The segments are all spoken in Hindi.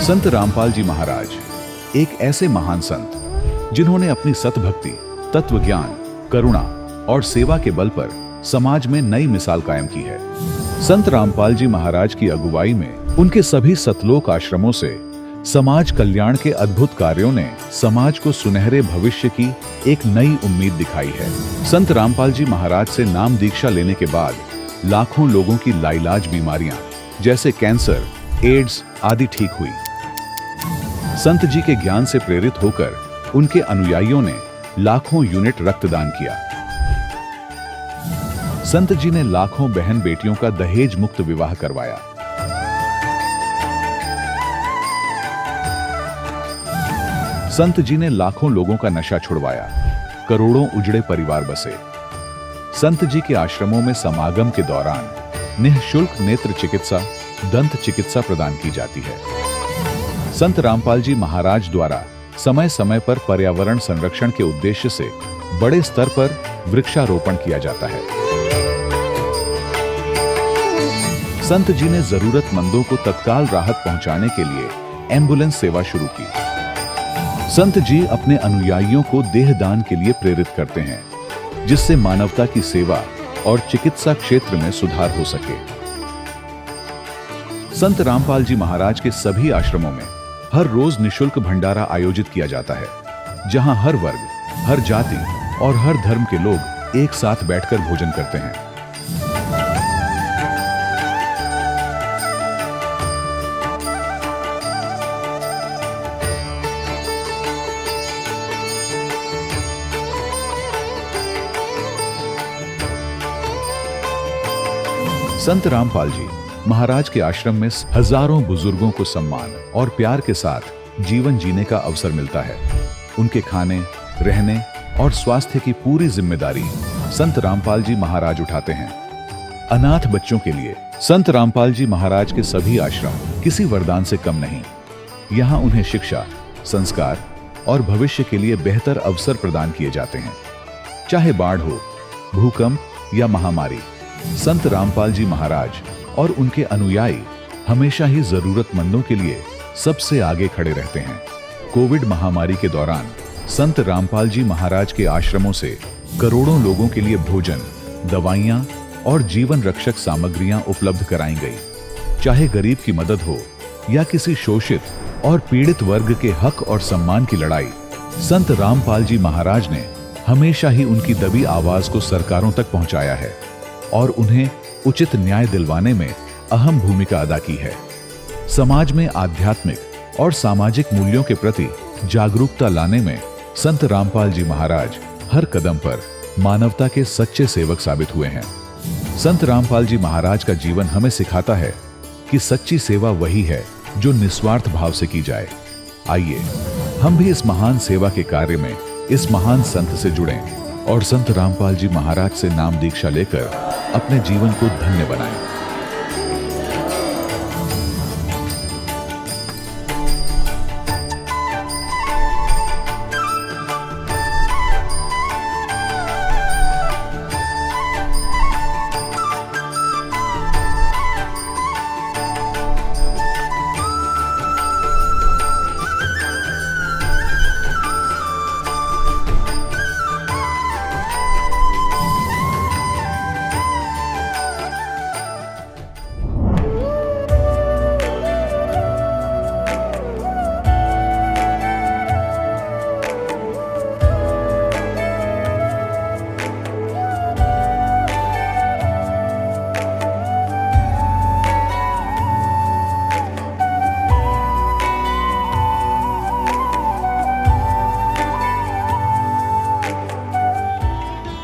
संत रामपाल जी महाराज एक ऐसे महान संत जिन्होंने अपनी सतभक्ति, तत्व ज्ञान, करुणा और सेवा के बल पर समाज में नई मिसाल कायम की है। संत रामपाल जी महाराज की अगुवाई में उनके सभी सतलोक आश्रमों से समाज कल्याण के अद्भुत कार्यों ने समाज को सुनहरे भविष्य की एक नई उम्मीद दिखाई है। संत रामपाल जी महाराज से नाम दीक्षा लेने के बाद लाखों लोगों की लाइलाज बीमारियां जैसे कैंसर, एड्स आदि ठीक हुई। संत जी के ज्ञान से प्रेरित होकर उनके अनुयायियों ने लाखों यूनिट रक्तदान किया। संत जी ने लाखों बहन बेटियों का दहेज मुक्त विवाह करवाया। संत जी ने लाखों लोगों का नशा छुड़वाया, करोड़ों उजड़े परिवार बसे। संत जी के आश्रमों में समागम के दौरान निःशुल्क नेत्र चिकित्सा, दंत चिकित्सा प्रदान की जाती है। संत रामपाल जी महाराज द्वारा समय समय पर पर्यावरण संरक्षण के उद्देश्य से बड़े स्तर पर वृक्षारोपण किया जाता है। संत जी ने जरूरतमंदों को तत्काल राहत पहुंचाने के लिए एम्बुलेंस सेवा शुरू की। संत जी अपने अनुयायियों को देहदान के लिए प्रेरित करते हैं, जिससे मानवता की सेवा और चिकित्सा क्षेत्र में सुधार हो सके। संत रामपाल जी महाराज के सभी आश्रमों में हर रोज निःशुल्क भंडारा आयोजित किया जाता है, जहां हर वर्ग, हर जाति और हर धर्म के लोग एक साथ बैठकर भोजन करते हैं। संत रामपाल जी महाराज के आश्रम में हजारों बुजुर्गों को सम्मान और प्यार के साथ जीवन जीने का अवसर मिलता है। उनके खाने, रहने और स्वास्थ्य की पूरी जिम्मेदारी संत रामपाल जी महाराज उठाते हैं। अनाथ बच्चों के लिए संत रामपाल जी महाराज के सभी आश्रम किसी वरदान से कम नहीं। यहाँ उन्हें शिक्षा, संस्कार और भविष्य के लिए बेहतर अवसर प्रदान किए जाते हैं। चाहे बाढ़ हो, भूकंप या महामारी, संत रामपाल जी महाराज और उनके अनुयायी हमेशा ही जरूरतमंदों के लिए सबसे आगे खड़े रहते हैं। कोविड महामारी के दौरान संत रामपाल जी महाराज के आश्रमों से करोड़ों लोगों के लिए भोजन, दवाइयां और जीवन रक्षक सामग्रियां उपलब्ध कराई गई। चाहे गरीब की मदद हो या किसी शोषित और पीड़ित वर्ग के हक और सम्मान की लड़ाई, संत रामपाल जी महाराज ने हमेशा ही उनकी दबी आवाज को सरकारों तक पहुंचाया है और उन्हें उचित न्याय दिलवाने में अहम भूमिका अदा की है। समाज में आध्यात्मिक और सामाजिक मूल्यों के प्रति जागरूकता लाने में संत रामपाल जी महाराज हर कदम पर मानवता के सच्चे सेवक साबित हुए हैं। संत रामपाल जी महाराज का जीवन हमें सिखाता है कि सच्ची सेवा वही है जो निस्वार्थ भाव से की जाए। आइए हम भी इस महान सेवा के कार्य में इस महान संत से जुड़ें और संत रामपाल जी महाराज से नाम दीक्षा लेकर अपने जीवन को धन्य बनाएं।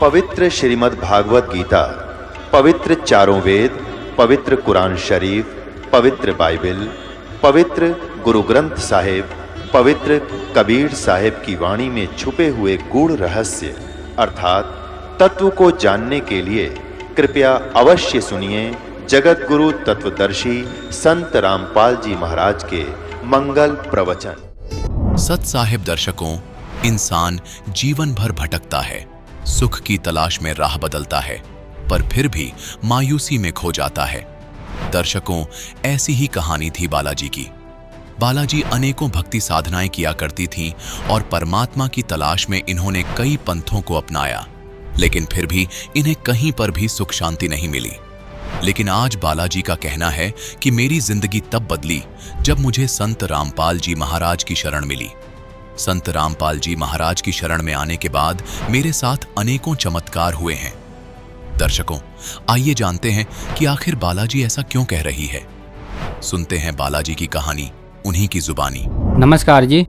पवित्र श्रीमद् भागवत गीता, पवित्र चारों वेद, पवित्र कुरान शरीफ, पवित्र बाइबल, पवित्र गुरु ग्रंथ साहिब, पवित्र कबीर साहिब की वाणी में छुपे हुए गूढ़ रहस्य अर्थात तत्व को जानने के लिए कृपया अवश्य सुनिए जगत गुरु तत्वदर्शी संत रामपाल जी महाराज के मंगल प्रवचन। सत साहिब दर्शकों, इंसान जीवन भर भटकता है, सुख की तलाश में राह बदलता है, पर फिर भी मायूसी में खो जाता है। दर्शकों, ऐसी ही कहानी थी बालाजी की। बालाजी अनेकों भक्ति साधनाएं किया करती थीं और परमात्मा की तलाश में इन्होंने कई पंथों को अपनाया, लेकिन फिर भी इन्हें कहीं पर भी सुख शांति नहीं मिली। लेकिन आज बालाजी का कहना है कि मेरी जिंदगी तब बदली जब मुझे संत रामपाल जी महाराज की शरण मिली। संत रामपाल जी महाराज की शरण में आने के बाद मेरे साथ अनेकों चमत्कार हुए हैं। दर्शकों, आइए जानते हैं कि आखिर बालाजी ऐसा क्यों कह रही है। सुनते हैं बालाजी की कहानी उन्हीं की जुबानी। नमस्कार जी।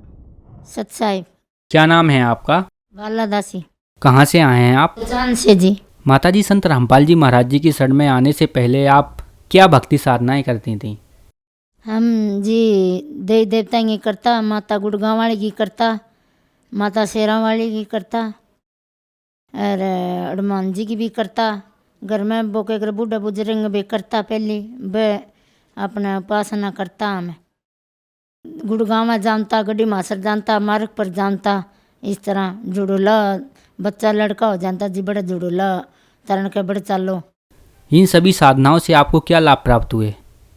सत साहिब। क्या नाम है आपका? बाला दासी। कहाँ से आए हैं आप? चांद से जी। माता जी, संत रामपाल जी महाराज जी की शरण में आने से पहले आप क्या भक्ति साधनाएं करती थीं? हम जी देवी देवता की करता, माता गुड़गांव वाली की करता, माता शेरा वाली की करता और हनुमान जी की भी करता। घर में बोके कर बूढ़ा बुजुर्ग भी करता। पहली वे अपना उपासना करता। हमें गुड़गांव में जानता, गड्डी मासर जानता, मार्ग पर जानता। इस तरह जुड़ोला बच्चा लड़का हो जाता जी, बड़ा जुड़ोला तरण के बड़े चालो। इन सभी साधनाओं से आपको क्या लाभ प्राप्त हुए?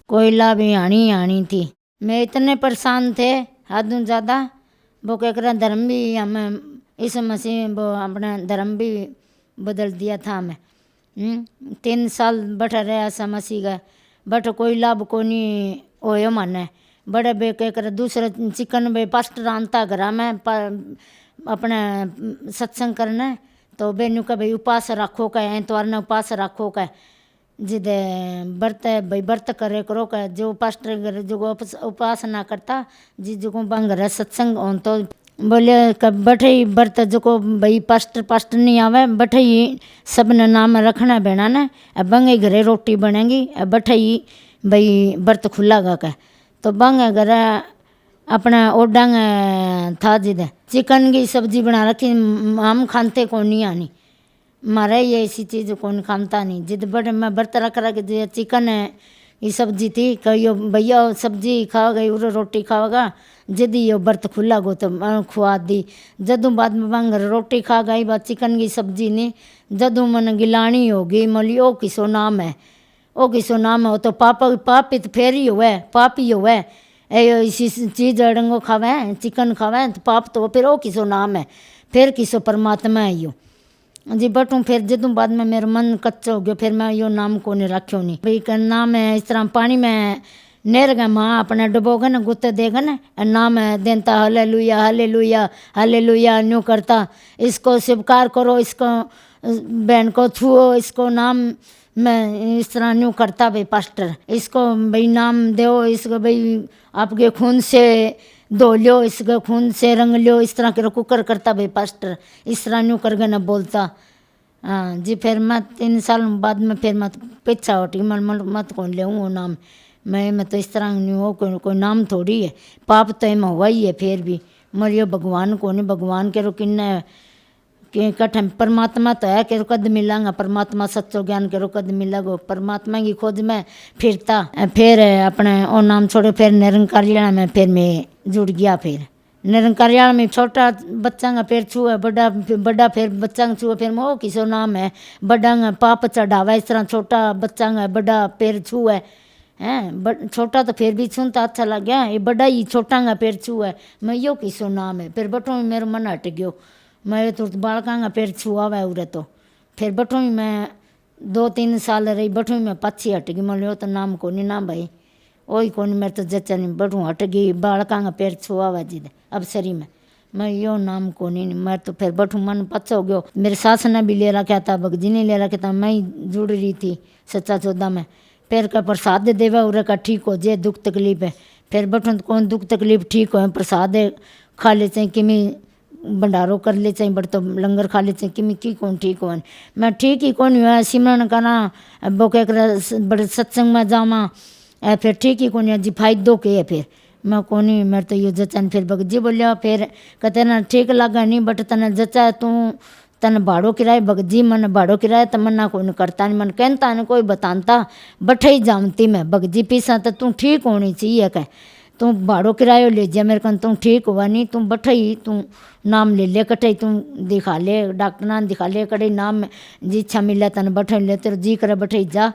कोई लाभ ही आनी थी। मैं इतने परेशान थे हद ज़्यादा। वो कह कर धर्म भी हमें इस मसीह वो अपना धर्म भी बदल दिया था। हमें 3 साल बैठा रहा ऐसा मसीह का, बट कोई लाभ को नहीं होयो माने। बड़े बे कह कर दूसरे चिकन बे पास्टर आनता घर में अपने सत्संग करने, तो बेनू का भाई उपास रखो का, एतवार ने उपास रखो का, जिद व्रत भाई व्रत करे करो का। जो पास्टर जो उपासना करता जी जो बंगर सत्संग हों तो बोले कब बैठे ही व्रत जो को भाई पास्टर नहीं आवे, बैठे ही सब ने नाम रखना बेना ने, बंगे घरे रोटी बनेगी, बैठे ही भाई व्रत खुलागा का। तो बंगे घरे अपना ओडांग था जिद चिकन की सब्जी बना रखी। हम खाते कौन नहीं आनी, मारे ये ऐसी चीज़ कौन खाता नहीं। जिद बड़े मैं व्रत रख जो चिकन है ये सब्जी थी, कहियो भैया सब्जी खाओ गई उरे रोटी खाओगा। जिद यो व्रत खुला गो तो खुआ दी। जदों बाद में बंगर रोटी खा गई, बात चिकन की सब्जी नहीं। जदों मन गिलानी होगी मोली ओ किसो नाम है, ओ किसो नाम है, वो तो पापी तो फेर ही हुए, पाप ही हुए। इसी चीज़ अड़ंगो खावे, चिकन खावे तो पाप तो फिर ओ किसो नाम है, फिर किसो परमात्मा है यो जी। बटू फिर जदों बाद में मेरा मन कच्चा हो गया, फिर मैं यो नाम को नहीं रखो नहीं भाई का नाम है। इस तरह पानी में नेर गए माँ अपने डुबोगे न गुत्ते देगा न, नाम है देता हालेलुया हालेलुया हालेलुया न्यू करता। इसको स्वीकार करो, इसको बहन को छुओ, इसको नाम मैं इस तरह न्यू करता भाई पास्टर। इसको भाई नाम दो, इसको भाई आपके खून से धो लो, इसके खून से रंग लो, इस तरह के कुकर करता भाई पास्टर। इस तरह न्यू करके न बोलता। हाँ जी। फिर मैं 3 साल बाद में फिर मत पीछा हटी, मत कौन ले वो नाम। मैं तो इस तरह नहीं हो, कोई नाम थोड़ी है, पाप तो एम हुआ ही है। फिर भी मरियो भगवान को नहीं, भगवान के रो किन्ने के कठम परमात्मा तो है, के रो कद मिलांगा परमात्मा, सच्चो ज्ञान के रो कद मिलागो। परमात्मा की खोज में फिरता। फिर अपने ओ नाम छोड़े, फिर निरंकारिया में फिर मैं जुड़ गया। फिर निरंकारिया में छोटा बच्चा का पैर छुआ, बड़ा फिर बच्चा का छुआ, फिर वो किसो नाम है, बड़ा का पाप चढ़ावा। इस तरह छोटा बच्चा का बड़ा पैर छुआ है, छोटा तो फिर भी सुनता अच्छा लग गया, ये बड़ा ही छोटा का पैर छुआ है, मैं यो किसो नाम है। फिर बटो में मेरा मन हट गयो, मैं तो बालका का पैर छुआ हुआ उरे। तो फिर बटो में मैं 2-3 साल रही, बटो में पाछी हट गई। मैं तो नाम को नहीं ना भाई, वही को नहीं, मेरे तो जच्चा नहीं, बटू हट गई, बालका का पैर छुआ हुआ जिद अब शरीर में, मैं यो नाम को नहीं। मैं तो फिर बटू मन पच्चा हो गयो। मेरे सास ने भी ले रखा था, भगजी ने ले रखा था, मैं जुड़ रही थी सच्चा चौदह में। पैर का प्रसाद देवा उरे का ठीक हो जाए दुख तकलीफ है। फिर बटू कौन दुख तकलीफ ठीक हो, प्रसाद खा ले चाहे किमी भंडारो कर ले चाहे, बट तो लंगर खा ले चाहे किमी की कौन ठीक हो। मैं ठीक ही कौन हुआ, सिमरन करा वो कह कर बड़े सत्संग में जावा, फिर ठीक ही कौन जी फायदो के है। फिर मैं कोनी, मेरे तो यो जचन। फिर भगजी बोलिया, फिर कहते ना ठीक लगा नहीं, बट तने जचा तू तन भाड़ो किराए। भगजी मन भाड़ो किराए तो मन ना कोई करता नहीं, मन कहता नहीं कोई बताता, बठे ही जानती मैं भगजी पीसा तो तू ठीक होनी चाहिए। कह तू भाड़ो किरायो ले जा मेरे कन, तू ठीक हुआ नहीं, तू बठे ही तू नाम ले ले, कटे तू दिखा ले, डॉक्टर ना दिखा ले, कटे नाम जी इच्छा मिले तन बठे ले, तेरे जी करे बठे जा।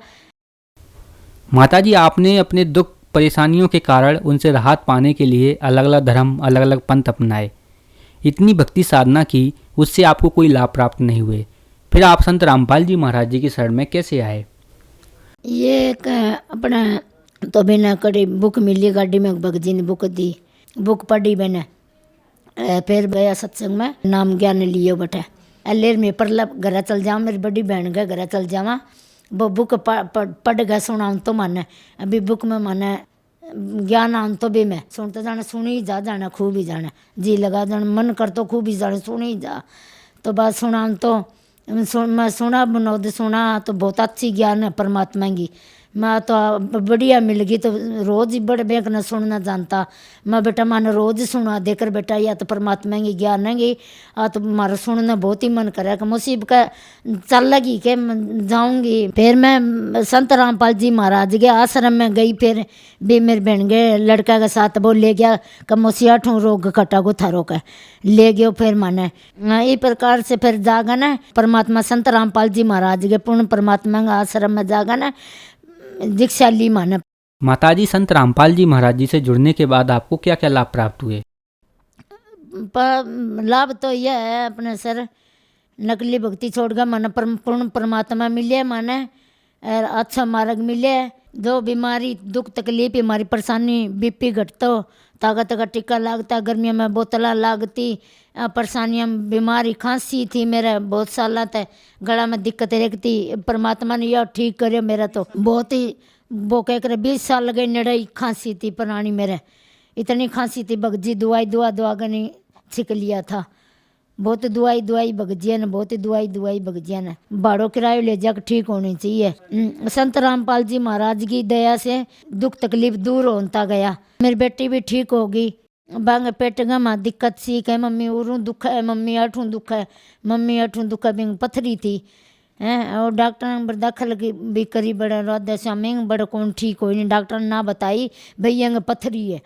माता जी, आपने अपने दुख परेशानियों के कारण उनसे राहत पाने के लिए अलग अलग धर्म, अलग अलग पंथ अपनाए। इतनी भक्ति साधना की, उससे आपको कोई लाभ प्राप्त नहीं हुए। फिर आप संत रामपाल जी महाराज जी की शरण में कैसे आए? ये एक अपना तो बिना कड़ी बुक मिली, गाड़ी में भगत जी ने बुक दी, बुक पढ़ी मैंने। फिर गया सत्संग में, नाम ज्ञान लियो बटे अलेर में परला घर चल जाऊँ, मेरी बड़ी बहन के घर चल जावा। वो बुक पढ़ गए सुनाऊँ तो माने, अभी बुक में माने ज्ञान आन तो भी मैं सुनते जाना, सुनी जा जाना, खूब ही जाना, जी लगा जाना, मन कर तो खूब ही जाना, सुनी जा। तो बात सुनाऊँ तो मैं सुना, विनोद सुना तो बहुत अच्छी ज्ञान है परमात्मा की। मैं तो बढ़िया मिल गई तो रोज़ ही बड़े बैंक न सुनना जानता। मैं बेटा मैंने रोज़ सुना देकर बेटा, या तो परमात्मा की ज्ञान है आ तो मारा सुनना बहुत ही मन करे कि मुसीब का चल लगी के जाऊँगी। फिर मैं संत रामपाल जी महाराज के आश्रम में गई। फिर भी मेरे बहन के लड़का के साथ वो ले गया कि मुसिया ठूँ रोग कटा को थारो का ले गयो। फिर मैंने इस प्रकार से फिर जागा ना परमात्मा संत रामपाल जी महाराज के पूर्ण परमात्मा के आश्रम में जागा ना दीक्षा ली माने। माताजी, संत रामपाल जी महाराज जी से जुड़ने के बाद आपको क्या क्या लाभ प्राप्त हुए? लाभ तो यह है अपने सर, नकली भक्ति छोड़कर मन पूर्ण परमात्मा मिले माने, और अच्छा मार्ग मिले। जो बीमारी दुख तकलीफ हमारी परेशानी बीपी घटतो, ताकत का टीका लागता, गर्मियों में बोतला लागती, परेशानियाँ बीमारी खांसी थी मेरा बहुत साल तक, गला में दिक्कत रहती। परमात्मा ने यह ठीक करे मेरा तो बहुत ही, वो कह कर 20 साल लगे नड़ई खांसी थी पुरानी मेरे, इतनी खांसी थी भगजी दवाई दुआ कर नहीं छिक लिया था। बहुत दवाई भगजिया ने, बहुत दवाई भगजिया ने, भाड़ो किराए ले जाकर ठीक होनी चाहिए। संत रामपाल जी महाराज की दया से दुख तकलीफ दूर होता गया। मेरी बेटी भी ठीक होगी। बांग पेट में दिक्कत सी कहे मम्मी उरू दुख है, मम्मी अठू दुख है, मम्मी अठू दुख है, बिंग पथरी थी हैं। और डॉक्टर ने दाखिल भी करी बड़ा रोद श्यामेंग बड़ा कौन ठीक हो नहीं, डॉक्टर ने ना बताई भैया पथरी है।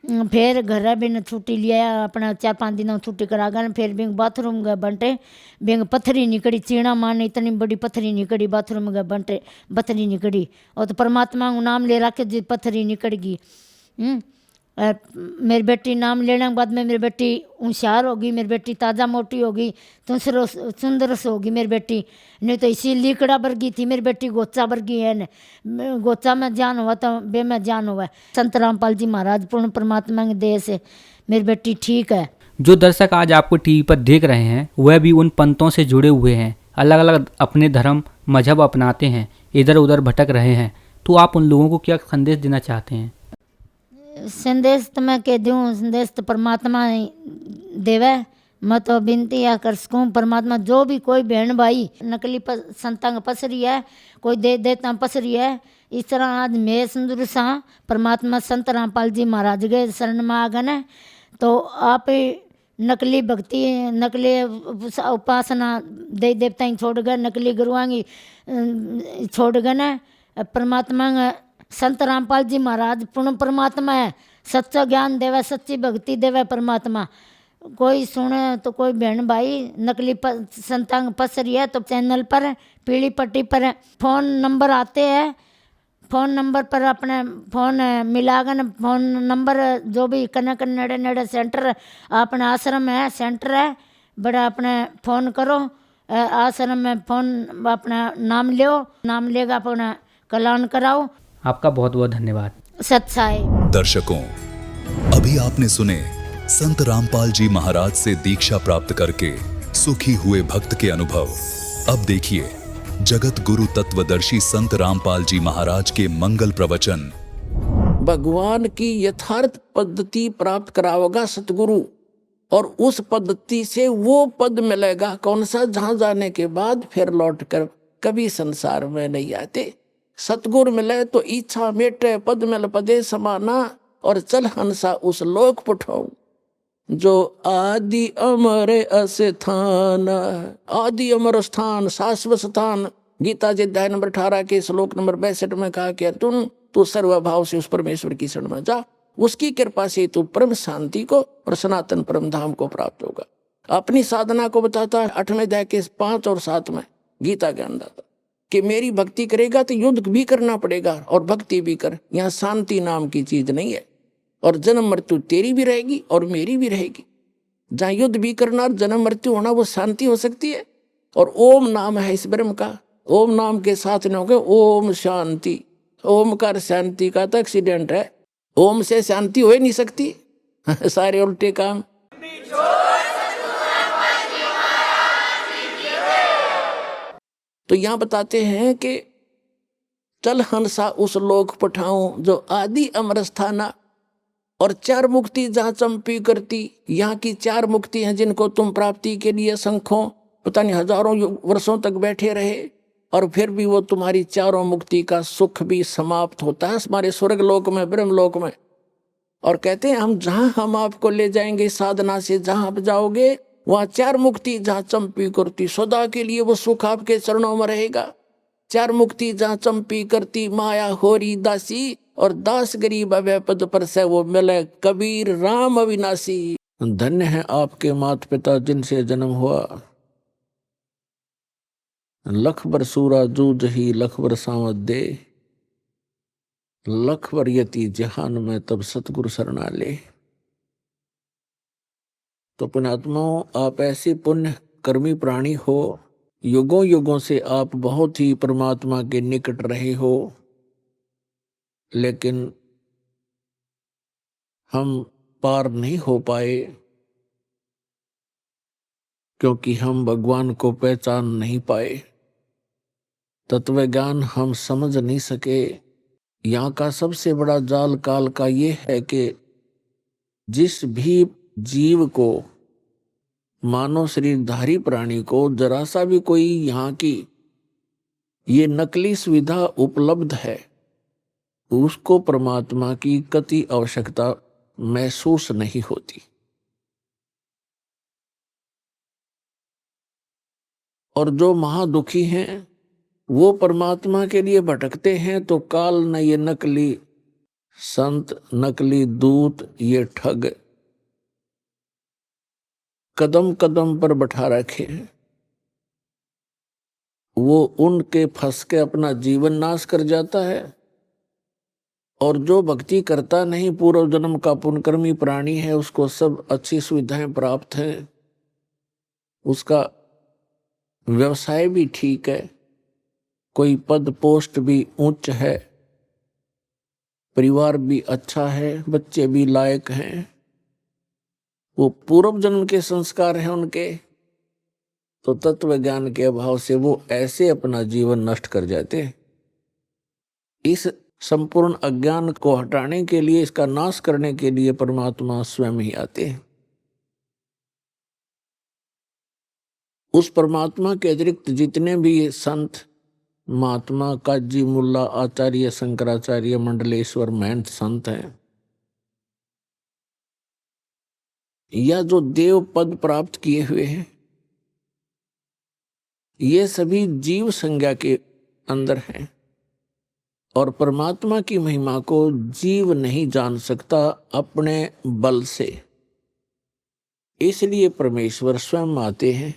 फिर घर भी न छुट्टी लिया अपना 4-5 दिन छुट्टी करा गए। फिर बिंग बाथरूम गए बंटे, बिंग पथरी निकली, चीणा माने इतनी बड़ी पथरी निकली, बाथरूम गए बंटे पथरी निकली। और तो परमात्मा को नाम ले रखे जी पथरी निकल गई। मेरी बेटी नाम लेने के बाद में मेरी बेटी होशियार होगी, मेरी बेटी ताज़ा मोटी होगी, तो सुंदर से होगी मेरी बेटी। नहीं तो इसी लीकड़ा वर्गी थी मेरी बेटी, गोचा वर्गी है न, गोचा में जान हुआ तो बे में जान हुआ। संत रामपाल जी महाराज पूर्ण परमात्मा के दया से मेरी बेटी ठीक है। जो दर्शक आज आपको टीवी पर देख रहे हैं वह भी उन पंथों से जुड़े हुए हैं, अलग अलग अपने धर्म मजहब अपनाते हैं, इधर उधर भटक रहे हैं, तो आप उन लोगों को क्या संदेश देना चाहते हैं? संदेश तो मैं कह दूँ, संदेश तो परमात्मा देवे। मैं तो विनती या कर सकूँ परमात्मा, जो भी कोई बहन भाई नकली संतां का पसरी है, कोई दे देता पसरी है, इस तरह आज मैं सुंदर सा परमात्मा संत रामपाल जी महाराज के शरण में आ गए। तो आप नकली भक्ति नकली उपासना देवी देवता छोड़ गए, नकली गुरुआंगी छोड़ गए न। परमात्मा संत रामपाल जी महाराज पूर्ण परमात्मा है, सच्चा ज्ञान देवे, सच्ची भक्ति देवे परमात्मा। कोई सुने तो कोई बहन भाई नकली संतांग पसरी है तो चैनल पर पीली पट्टी पर फ़ोन नंबर आते हैं, फ़ोन नंबर पर अपने फ़ोन मिलाकर फ़ोन नंबर जो भी कनक नेड़े नेड़े सेंटर अपने आश्रम है, सेंटर है बड़ा, अपने फ़ोन करो आश्रम में, फ़ोन अपना नाम लो, नाम लेगा अपना कल्याण कराओ। आपका बहुत बहुत धन्यवाद। सत्साई दर्शकों, अभी आपने सुने संत रामपाल जी महाराज से दीक्षा प्राप्त करके सुखी हुए भक्त के अनुभव। अब देखिए जगत गुरु तत्वदर्शी संत रामपाल जी महाराज के मंगल प्रवचन। भगवान की यथार्थ पद्धति प्राप्त करावेगा सतगुरु, और उस पद्धति से वो पद मिलेगा कौन सा, जहां जाने के बाद फिर लौट कर कभी संसार में नहीं आते। सतगुरु मिले तो इच्छा मेटे, पद मिल पदे समाना, और चल हंसा उस लोक पुठाऊं जो आदि अमर अस्थान। आदि अमर स्थान, शाश्वत स्थान। गीता जी अध्याय नंबर 18 के श्लोक नंबर 62 में कहा कि अर्जुन तू सर्वभाव से उस परमेश्वर की शरण में जा, उसकी कृपा से तू परम शांति को और सनातन परम धाम को प्राप्त होगा। अपनी साधना को बताता है 8वें अध्याय के 5 और 7 में गीता ज्ञानदाता। कि मेरी भक्ति करेगा तो युद्ध भी करना पड़ेगा और भक्ति भी कर। यहाँ शांति नाम की चीज नहीं है, और जन्म मृत्यु तेरी भी रहेगी और मेरी भी रहेगी। जहाँ युद्ध भी करना और जन्म मृत्यु होना, वो शांति हो सकती है। और ओम नाम है इस ब्रह्म का, ओम नाम के साथ न हो गए ओम शांति। ओमकार शांति का तो एक्सीडेंट है, ओम से शांति हो ही नहीं सकती। सारे उल्टे काम। तो यहां बताते हैं कि चल हंसा उस लोक पठाऊं जो आदि अमर स्थाना, और चार मुक्ति जहां चंपी करती। यहाँ की चार मुक्ति हैं जिनको तुम प्राप्ति के लिए संखों पता नहीं हजारों वर्षों तक बैठे रहे, और फिर भी वो तुम्हारी चारों मुक्ति का सुख भी समाप्त होता है हमारे स्वर्ग लोक में, ब्रह्म लोक में। और कहते हैं हम आपको ले जाएंगे साधना से, जहां आप जाओगे वहां चार मुक्ति जहां चंपी करती, सदा के लिए वो सुख आपके चरणों में रहेगा। चार मुक्ति जहां चंपी करती, माया होरी दासी, और दास गरीब अभय पद पर से वो मिले कबीर राम अविनाशी। धन्य है आपके माता पिता जिनसे जन्म हुआ, लख बर सूरा जूझ ही लख बर सावत दे, लख बर यति जहान में तब सतगुरु शरणा ले। तो पुण्यात्माओं, आप ऐसे पुण्य कर्मी प्राणी हो, युगों युगों से आप बहुत ही परमात्मा के निकट रहे हो, लेकिन हम पार नहीं हो पाए क्योंकि हम भगवान को पहचान नहीं पाए, तत्व ज्ञान हम समझ नहीं सके। यहाँ का सबसे बड़ा जाल काल का ये है कि जिस भी जीव को, मानव शरीरधारी प्राणी को जरा सा भी कोई यहाँ की ये नकली सुविधा उपलब्ध है, उसको परमात्मा की कति आवश्यकता महसूस नहीं होती। और जो महादुखी हैं वो परमात्मा के लिए भटकते हैं, तो काल न ये नकली संत, नकली दूत, ये ठग कदम कदम पर बैठा रखे हैं। वो उनके फंस के अपना जीवन नाश कर जाता है। और जो भक्ति करता नहीं, पूर्व जन्म का पुण्यकर्मी प्राणी है, उसको सब अच्छी सुविधाएं प्राप्त हैं, उसका व्यवसाय भी ठीक है, कोई पद पोस्ट भी उच्च है, परिवार भी अच्छा है, बच्चे भी लायक हैं, वो पूर्व जन्म के संस्कार हैं उनके, तो तत्व ज्ञान के अभाव से वो ऐसे अपना जीवन नष्ट कर जाते हैं। इस संपूर्ण अज्ञान को हटाने के लिए, इसका नाश करने के लिए परमात्मा स्वयं ही आते हैं। उस परमात्मा के अतिरिक्त जितने भी संत, महात्मा, काजी, मुल्ला, आचार्य, शंकराचार्य, मंडलेश्वर, महंत संत हैं, या जो देव पद प्राप्त किए हुए हैं, ये सभी जीव संज्ञा के अंदर हैं। और परमात्मा की महिमा को जीव नहीं जान सकता अपने बल से, इसलिए परमेश्वर स्वयं आते हैं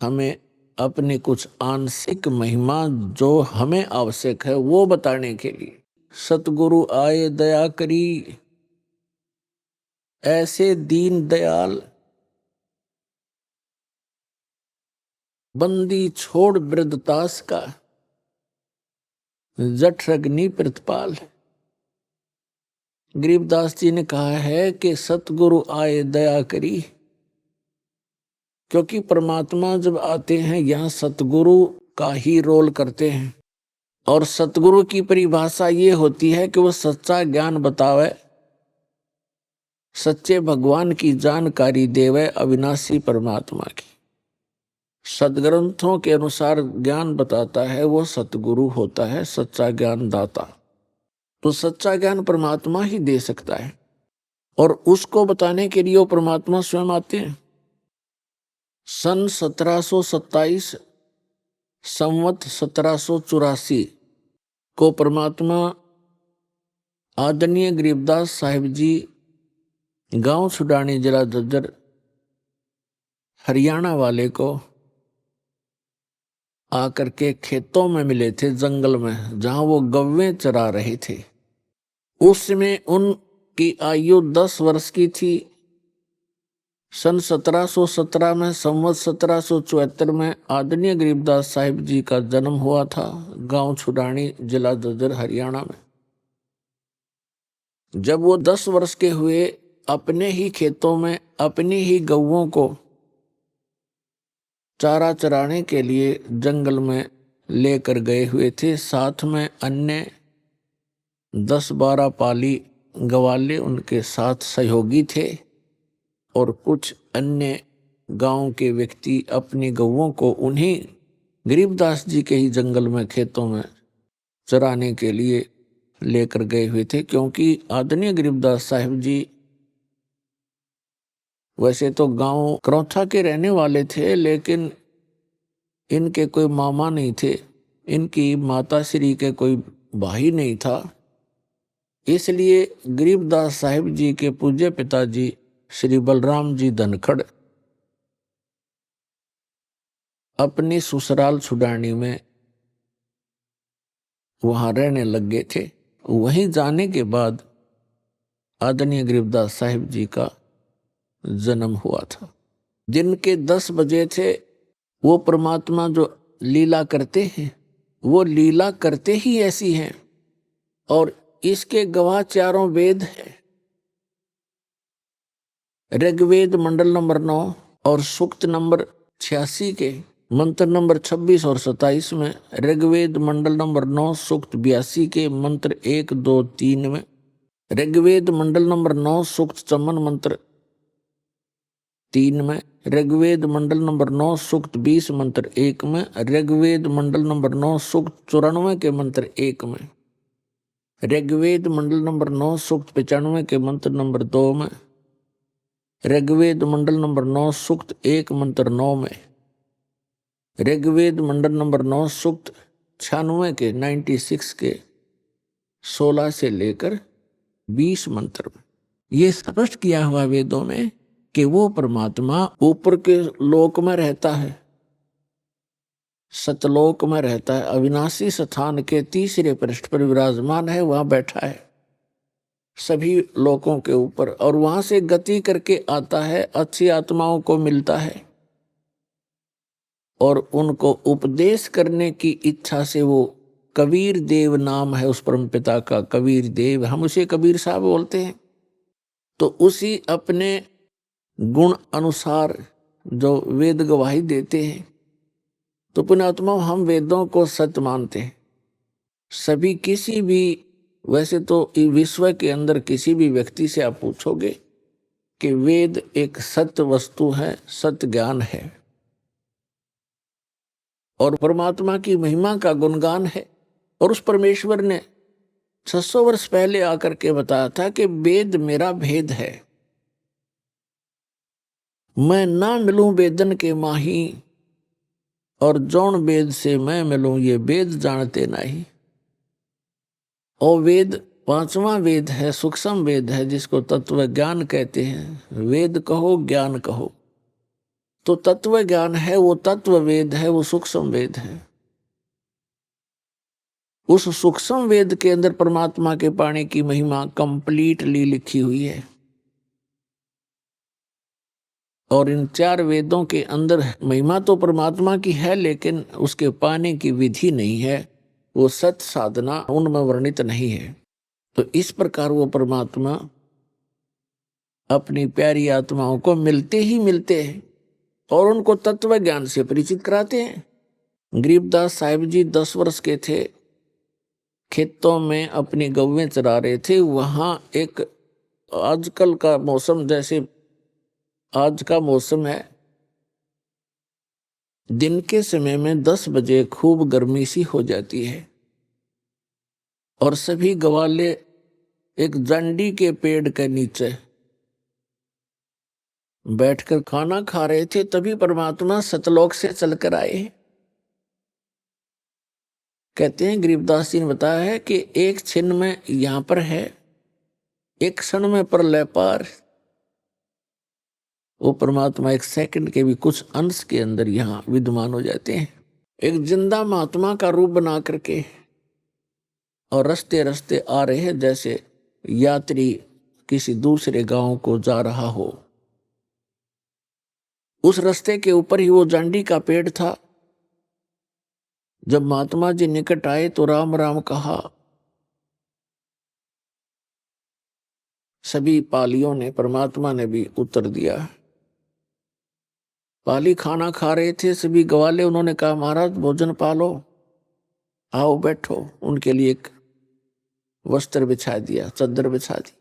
हमें अपने कुछ आंशिक महिमा जो हमें आवश्यक है वो बताने के लिए। सतगुरु आए दया करी, ऐसे दीन दयाल, बंदी छोड़ वृद्धतास का, जठरग्नि प्रतिपाल। गरीबदास जी ने कहा है कि सतगुरु आए दया करी, क्योंकि परमात्मा जब आते हैं यहाँ सतगुरु का ही रोल करते हैं। और सतगुरु की परिभाषा ये होती है कि वो सच्चा ज्ञान बतावे, सच्चे भगवान की जानकारी देवे, अविनाशी परमात्मा की। सदग्रंथों के अनुसार ज्ञान बताता है वो सतगुरु होता है, सच्चा ज्ञान दाता। तो सच्चा ज्ञान परमात्मा ही दे सकता है, और उसको बताने के लिए वो परमात्मा स्वयं आते हैं। सन 1727 संवत 1784 को परमात्मा आदरणीय गरीबदास साहिब जी गांव सुडानी, जिला झज्जर, हरियाणा वाले को आकर के खेतों में मिले थे, जंगल में जहां वो गव्वें चरा रहे थे। उसमें उनकी आयु 10 वर्ष की थी। सन 1717 में, संवत 1774 में आदरणीय गरीबदास साहिब जी का जन्म हुआ था, गांव छुडानी, जिला झज्जर, हरियाणा में। जब वो 10 वर्ष के हुए, अपने ही खेतों में अपनी ही गौओं को चारा चराने के लिए जंगल में लेकर गए हुए थे। साथ में अन्य 10-12 पाली गवाले उनके साथ सहयोगी थे और कुछ अन्य गांव के व्यक्ति अपनी गौओं को उन्हीं गरीबदास जी के ही जंगल में, खेतों में चराने के लिए लेकर गए हुए थे। क्योंकि आदरणीय गरीबदास साहिब जी वैसे तो गांव करौथा के रहने वाले थे, लेकिन इनके कोई मामा नहीं थे, इनकी माता श्री के कोई भाई नहीं था। इसलिए गरीबदास साहिब जी के पूज्य पिताजी श्री बलराम जी धनखड़ अपनी ससुराल छुडानी में वहां रहने लग गए थे। वहीं जाने के बाद आदरणीय गरीबदास साहिब जी का जन्म हुआ था। दिन के 10 बजे थे। वो परमात्मा जो लीला करते हैं, वो लीला करते ही ऐसी हैं और इसके गवाह चारों वेद हैं। ऋग्वेद मंडल नंबर 9 और सूक्त नंबर 86 के मंत्र नंबर 26 और 27 में, ऋग्वेद मंडल नंबर 9 सूक्त 82 के मंत्र 1, 2, 3 में, ऋग्वेद मंडल नंबर 9 सूक्त 54 मंत्र 3 में, ऋग्वेद मंडल नंबर 9 सूक्त 20 मंत्र 1 में, ऋग्वेद मंडल नंबर 9 सूक्त 94 के मंत्र 1 में, ऋग्वेद मंडल नंबर 9 सूक्त 95 के मंत्र नंबर 2 में, ऋग्वेद मंडल नंबर 9 सूक्त 1 मंत्र 9 में, ऋग्वेद मंडल नंबर 9 सूक्त 96 के 96 के 16 से लेकर 20 मंत्र में। ये स्पष्ट किया हुआ वेदों में कि वो परमात्मा ऊपर के लोक में रहता है, सतलोक में रहता है, अविनाशी स्थान के तीसरे पृष्ठ पर विराजमान है, वहां बैठा है सभी लोकों के ऊपर, और वहां से गति करके आता है, अच्छी आत्माओं को मिलता है और उनको उपदेश करने की इच्छा से वो कबीर देव नाम है उस परम पिता का, कबीर देव, हम उसे कबीर साहब बोलते हैं। तो उसी अपने गुण अनुसार जो वेद गवाही देते हैं, तो पुण्यात्मा हम वेदों को सत्य मानते हैं। सभी किसी भी, वैसे तो विश्व के अंदर किसी भी व्यक्ति से आप पूछोगे कि वेद एक सत्य वस्तु है, सत्य ज्ञान है और परमात्मा की महिमा का गुणगान है। और उस परमेश्वर ने 600 वर्ष पहले आकर के बताया था कि वेद मेरा भेद है, मैं ना मिलूं वेदन के माही, और जौन वेद से मैं मिलूं ये वेद जानते नहीं। और वेद 5वां वेद है, सूक्ष्म वेद है, जिसको तत्व ज्ञान कहते हैं। वेद कहो ज्ञान कहो, तो तत्व ज्ञान है, वो तत्व वेद है, वो सूक्ष्म वेद है। उस सूक्ष्म वेद के अंदर परमात्मा के पाने की महिमा कंप्लीटली लिखी हुई है। और इन 4 वेदों के अंदर महिमा तो परमात्मा की है, लेकिन उसके पाने की विधि नहीं है, वो सत साधना उनमें वर्णित नहीं है। तो इस प्रकार वो परमात्मा अपनी प्यारी आत्माओं को मिलते ही मिलते हैं और उनको तत्व ज्ञान से परिचित कराते हैं। गरीबदास साहिब जी 10 वर्ष के थे, खेतों में अपनी गौवें चरा रहे थे। वहां एक आजकल का मौसम, जैसे आज का मौसम है, दिन के समय में 10 बजे खूब गर्मी सी हो जाती है और सभी गवाले एक जंडी के पेड़ के नीचे बैठकर खाना खा रहे थे। तभी परमात्मा सतलोक से चलकर आए। कहते हैं गरीबदास जी ने बताया है कि एक क्षण में यहां पर है, एक क्षण में प्रलय पार। वो परमात्मा एक सेकंड के भी कुछ अंश के अंदर यहां विद्यमान हो जाते हैं। एक जिंदा महात्मा का रूप बना करके और रास्ते रास्ते आ रहे हैं, जैसे यात्री किसी दूसरे गांव को जा रहा हो। उस रास्ते के ऊपर ही वो जांडी का पेड़ था। जब महात्मा जी निकट आए तो राम राम कहा। सभी पालियों ने, परमात्मा ने भी उत्तर दिया। पाली खाना खा रहे थे सभी ग्वाले, उन्होंने कहा महाराज भोजन पालो, आओ बैठो। उनके लिए एक वस्त्र बिछा दिया, चादर बिछा दी।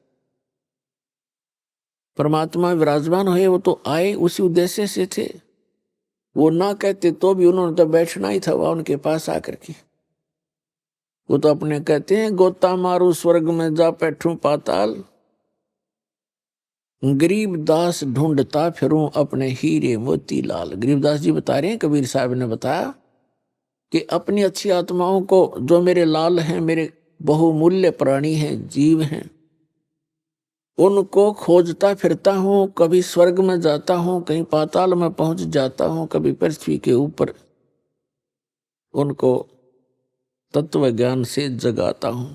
परमात्मा विराजमान हुए, वो तो आए उसी उद्देश्य से थे। वो ना कहते तो भी उन्होंने तो बैठना ही था वहां उनके पास आकर के। वो तो अपने कहते हैं गोता मारू स्वर्ग में जा बैठूं पाताल, गरीबदास ढूंढता फिरूं अपने हीरे मोती लाल। गरीबदास जी बता रहे हैं, कबीर साहब ने बताया कि अपनी अच्छी आत्माओं को, जो मेरे लाल हैं, मेरे बहुमूल्य प्राणी हैं, जीव हैं, उनको खोजता फिरता हूं। कभी स्वर्ग में जाता हूं, कहीं पाताल में पहुंच जाता हूं, कभी पृथ्वी के ऊपर उनको तत्व ज्ञान से जगाता हूं।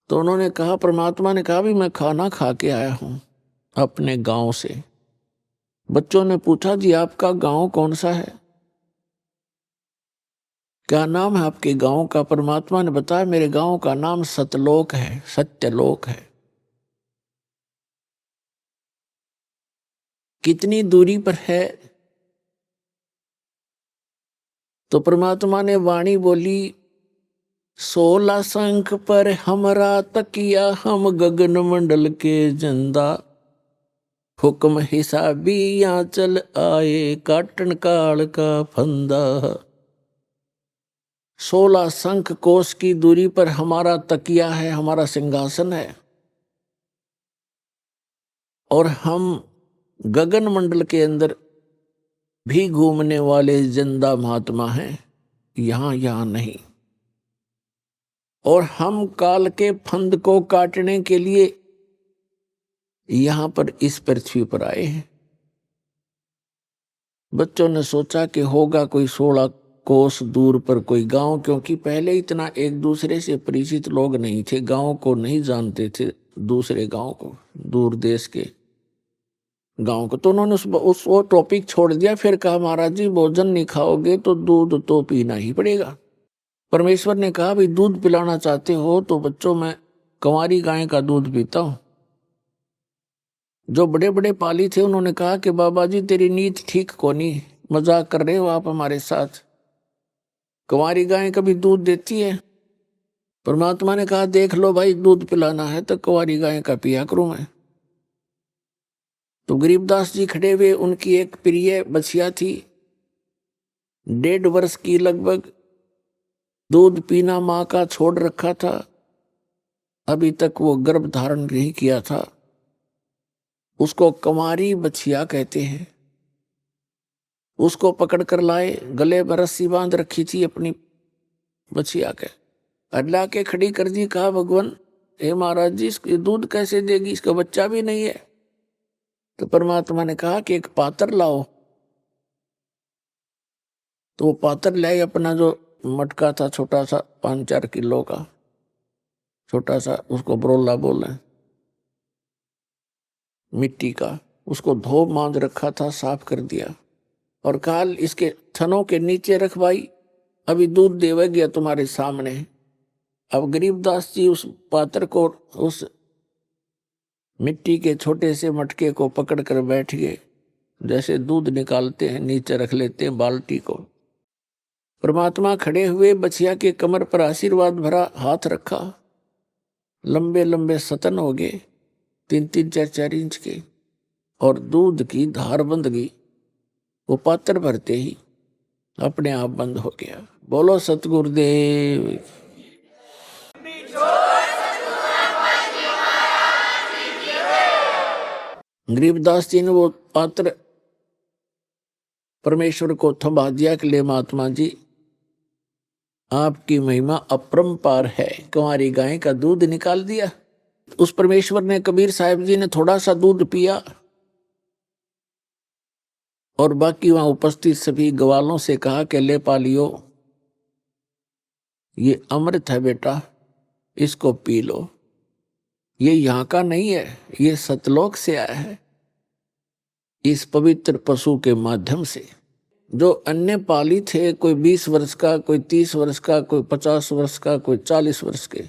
तो उन्होंने कहा, परमात्मा ने कहा भी मैं खाना खा के आया हूं अपने गांव से। बच्चों ने पूछा जी आपका गांव कौन सा है, क्या नाम है आपके गांव का? परमात्मा ने बताया मेरे गांव का नाम सतलोक है, सत्यलोक है। कितनी दूरी पर है? तो परमात्मा ने वाणी बोली, 16 संख पर हमरा तकिया, हम गगन मंडल के जिंदा, हुक्म हिसाबी यहाँ चल आए, काटन काल का फंदा। 16 संख कोस की दूरी पर हमारा तकिया है, हमारा सिंहासन है, और हम गगन मंडल के अंदर भी घूमने वाले जिंदा महात्मा हैं, यहां नहीं। और हम काल के फंद को काटने के लिए यहां पर इस पृथ्वी पर आए हैं। बच्चों ने सोचा कि होगा कोई 16 कोस दूर पर कोई गांव, क्योंकि पहले इतना एक दूसरे से परिचित लोग नहीं थे, गांव को नहीं जानते थे, दूसरे गांव को, दूर देश के गांव को। तो उन्होंने उस वो टॉपिक छोड़ दिया। फिर कहा महाराज जी भोजन नहीं खाओगे तो दूध तो पीना ही पड़ेगा। परमेश्वर ने कहा भाई दूध पिलाना चाहते हो तो बच्चों मैं कंवारी गाय का दूध पीता हूं। जो बड़े बड़े पाली थे उन्होंने कहा कि बाबा जी तेरी नीत ठीक को नहीं, मजाक कर रहे हो आप हमारे साथ, कंवारी गाय कभी दूध देती है? परमात्मा ने कहा देख लो भाई, दूध पिलाना है तो कंवारी गाय का पिया करूं मैं। तो गरीबदास जी खड़े हुए, उनकी एक प्रिय बछिया थी, 1.5 वर्ष की लगभग, दूध पीना मां का छोड़ रखा था, अभी तक वो गर्भ धारण नहीं किया था। उसको कंवारी बछिया कहते हैं। उसको पकड़ कर लाए, गले में रस्सी बांध रखी थी अपनी बछिया के, अल्लाह के खड़ी कर दी। कहा भगवान हे महाराज जी इसके दूध कैसे देगी, इसका बच्चा भी नहीं है। तो परमात्मा ने कहा कि एक पात्र लाओ। तो वो पात्र लाए, अपना जो मटका था छोटा सा 5-4 किलो का छोटा सा, उसको बरोला बोले, मिट्टी का, उसको धो मांज रखा था, साफ कर दिया और कहा इसके थनों के नीचे रख भाई, अभी दूध देवे गया तुम्हारे सामने। अब गरीबदास जी उस पात्र को, उस मिट्टी के छोटे से मटके को पकड़ कर बैठ गए। जैसे दूध निकालते हैं नीचे रख लेते हैं बाल्टी को। परमात्मा खड़े हुए, बछिया के कमर पर आशीर्वाद भरा हाथ रखा, लंबे लंबे सतन हो गए 3-3, 4-4 इंच के, और दूध की धार बंध गई। वो पात्र भरते ही अपने आप बंद हो गया। बोलो सतगुरुदेव। गरीबदास जी ने वो पात्र परमेश्वर को थमा दिया कि ले महात्मा जी आपकी महिमा अपरंपार है, कंवारी गाय का दूध निकाल दिया। उस परमेश्वर ने, कबीर साहब जी ने थोड़ा सा दूध पिया, और बाकी वहां उपस्थित सभी ग्वालों से कहा कि ले पालियो, ये अमृत है बेटा, इसको पी लो। ये यहाँ का नहीं है, ये सतलोक से आया है, इस पवित्र पशु के माध्यम से। जो अन्य पाली थे, कोई 20 वर्ष का, कोई 30 वर्ष का, कोई 50 वर्ष का, कोई 40 वर्ष के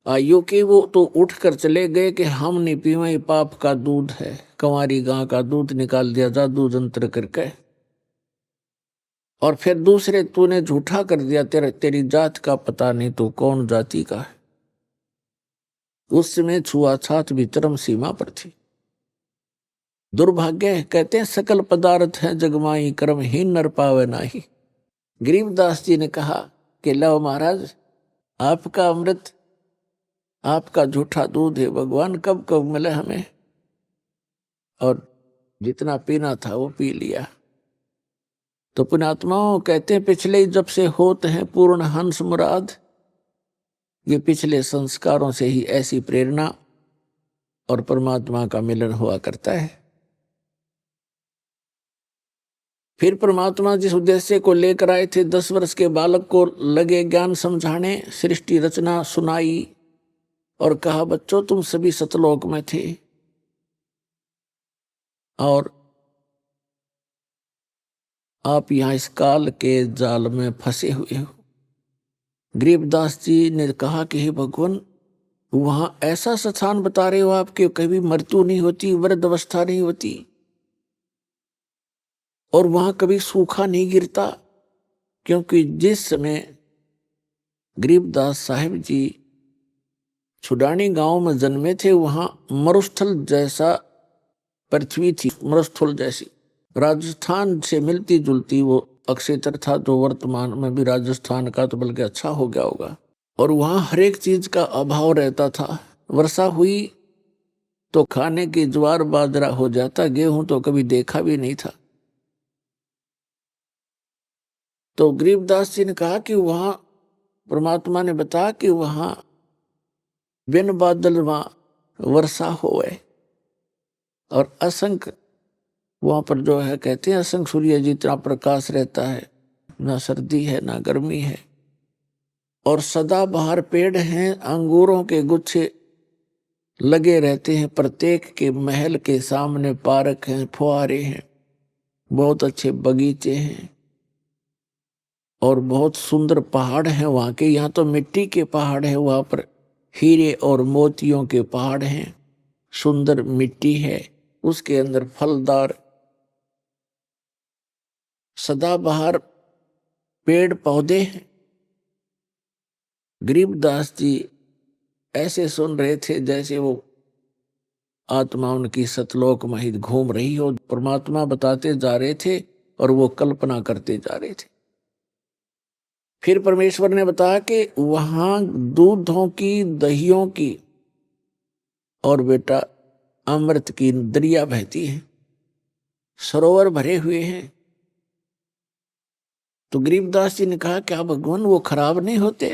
आयु के, वो तो उठ कर चले गए कि हम नहीं पीवे, पाप का दूध है, कंवारी गां का दूध निकाल दिया जादू जंत्र करके। और फिर दूसरे, तूने झूठा कर दिया, तेरी जात का पता नहीं, तू कौन जाति का है। उस समय छुआछात भी चरम सीमा पर थी। दुर्भाग्य है, कहते हैं सकल पदार्थ है जगमाई, कर्महीन नर पावे नाही। गरीबदास जी ने कहा कि लो महाराज, आपका अमृत, आपका झूठा दूध है, भगवान कब कब मिले हमें। और जितना पीना था वो पी लिया। तो पुण्यात्माओं कहते हैं, पिछले जब से होते हैं पूर्ण हंस मुराद। ये पिछले संस्कारों से ही ऐसी प्रेरणा और परमात्मा का मिलन हुआ करता है। फिर परमात्मा जिस उद्देश्य को लेकर आए थे, 10 वर्ष के बालक को लगे ज्ञान समझाने, सृष्टि रचना सुनाई और कहा, बच्चों तुम सभी सतलोक में थे और आप यहां इस काल के जाल में फंसे हुए हो। गरीबदास जी ने कहा कि हे भगवान, वहां ऐसा स्थान बता रहे हो आप कि कभी मृत्यु नहीं होती, वृद्ध अवस्था नहीं होती, और वहां कभी सूखा नहीं गिरता। क्योंकि जिस समय गरीबदास साहिब जी छुडानी गांव में जन्मे थे, वहां मरुस्थल जैसा पृथ्वी थी, मरुस्थल जैसी, राजस्थान से मिलती जुलती वो अक्षेत्र था, जो वर्तमान में भी राजस्थान का तो बल्कि अच्छा हो गया होगा। और वहां हर एक चीज का अभाव रहता था। वर्षा हुई तो खाने की ज्वार बाजरा हो जाता, गेहूं तो कभी देखा भी नहीं था। तो गरीबदास जी ने कहा कि वहां परमात्मा ने बताया कि वहां बिन बादल वहां वर्षा होए, और असंख्य वहां पर जो है, कहते हैं असंख्य सूर्य जितना प्रकाश रहता है, ना सर्दी है ना गर्मी है, और सदा बाहर पेड़ हैं, अंगूरों के गुच्छे लगे रहते हैं, प्रत्येक के महल के सामने पार्क हैं, फुहारे हैं, बहुत अच्छे बगीचे हैं, और बहुत सुंदर पहाड़ हैं वहां के। यहाँ तो मिट्टी के पहाड़ हैं, वहां पर हीरे और मोतियों के पहाड़ हैं, सुंदर मिट्टी है, उसके अंदर फलदार सदाबहार पेड़ पौधे हैं। गरीबदास जी ऐसे सुन रहे थे जैसे वो आत्मा उनकी सतलोक में ही घूम रही हो। परमात्मा बताते जा रहे थे और वो कल्पना करते जा रहे थे। फिर परमेश्वर ने बताया कि वहां दूधों की, दहियों की और बेटा अमृत की दरिया बहती है, सरोवर भरे हुए हैं। तो गरीबदास जी ने कहा, क्या भगवान वो खराब नहीं होते?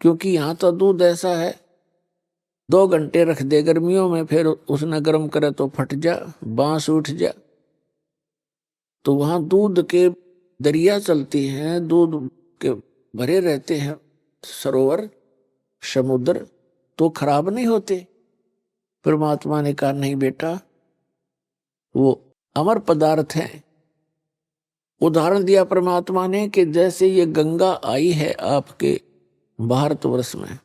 क्योंकि यहां तो दूध ऐसा है, 2 घंटे रख दे गर्मियों में, फिर उसने गर्म करे तो फट जा, बांस उठ जा। तो वहां दूध के दरिया चलती हैं, दूध के भरे रहते हैं सरोवर, समुद्र, तो खराब नहीं होते। परमात्मा ने कहा, नहीं बेटा, वो अमर पदार्थ हैं। उदाहरण दिया परमात्मा ने कि जैसे ये गंगा आई है आपके भारतवर्ष में,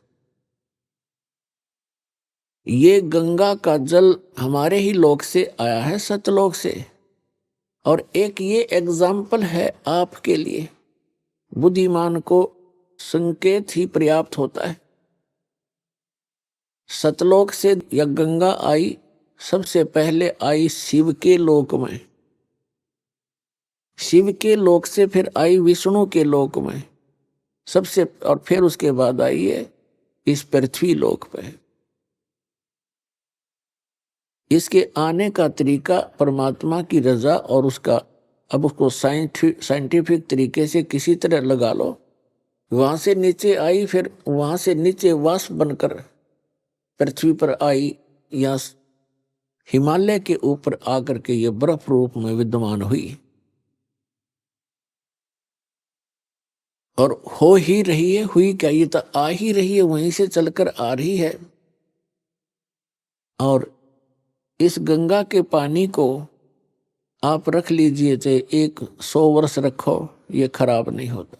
ये गंगा का जल हमारे ही लोक से आया है, सतलोक से। और एक ये एग्जाम्पल है आपके लिए, बुद्धिमान को संकेत ही पर्याप्त होता है। सतलोक से या गंगा आई, सबसे पहले आई शिव के लोक में, शिव के लोक से फिर आई विष्णु के लोक में सबसे, और फिर उसके बाद आई है इस पृथ्वी लोक पे। इसके आने का तरीका परमात्मा की रजा और उसका, अब उसको साइंटिफिक तरीके से किसी तरह लगा लो। वहां से नीचे आई, फिर वहां से नीचे वाष्प बनकर पृथ्वी पर आई, या हिमालय के ऊपर आकर के ये बर्फ रूप में विद्यमान हुई। और हो ही रही है, हुई क्या, ये तो आ ही रही है, वहीं से चलकर आ रही है। और इस गंगा के पानी को आप रख लीजिए, चाहे 100 वर्ष रखो, ये खराब नहीं होता।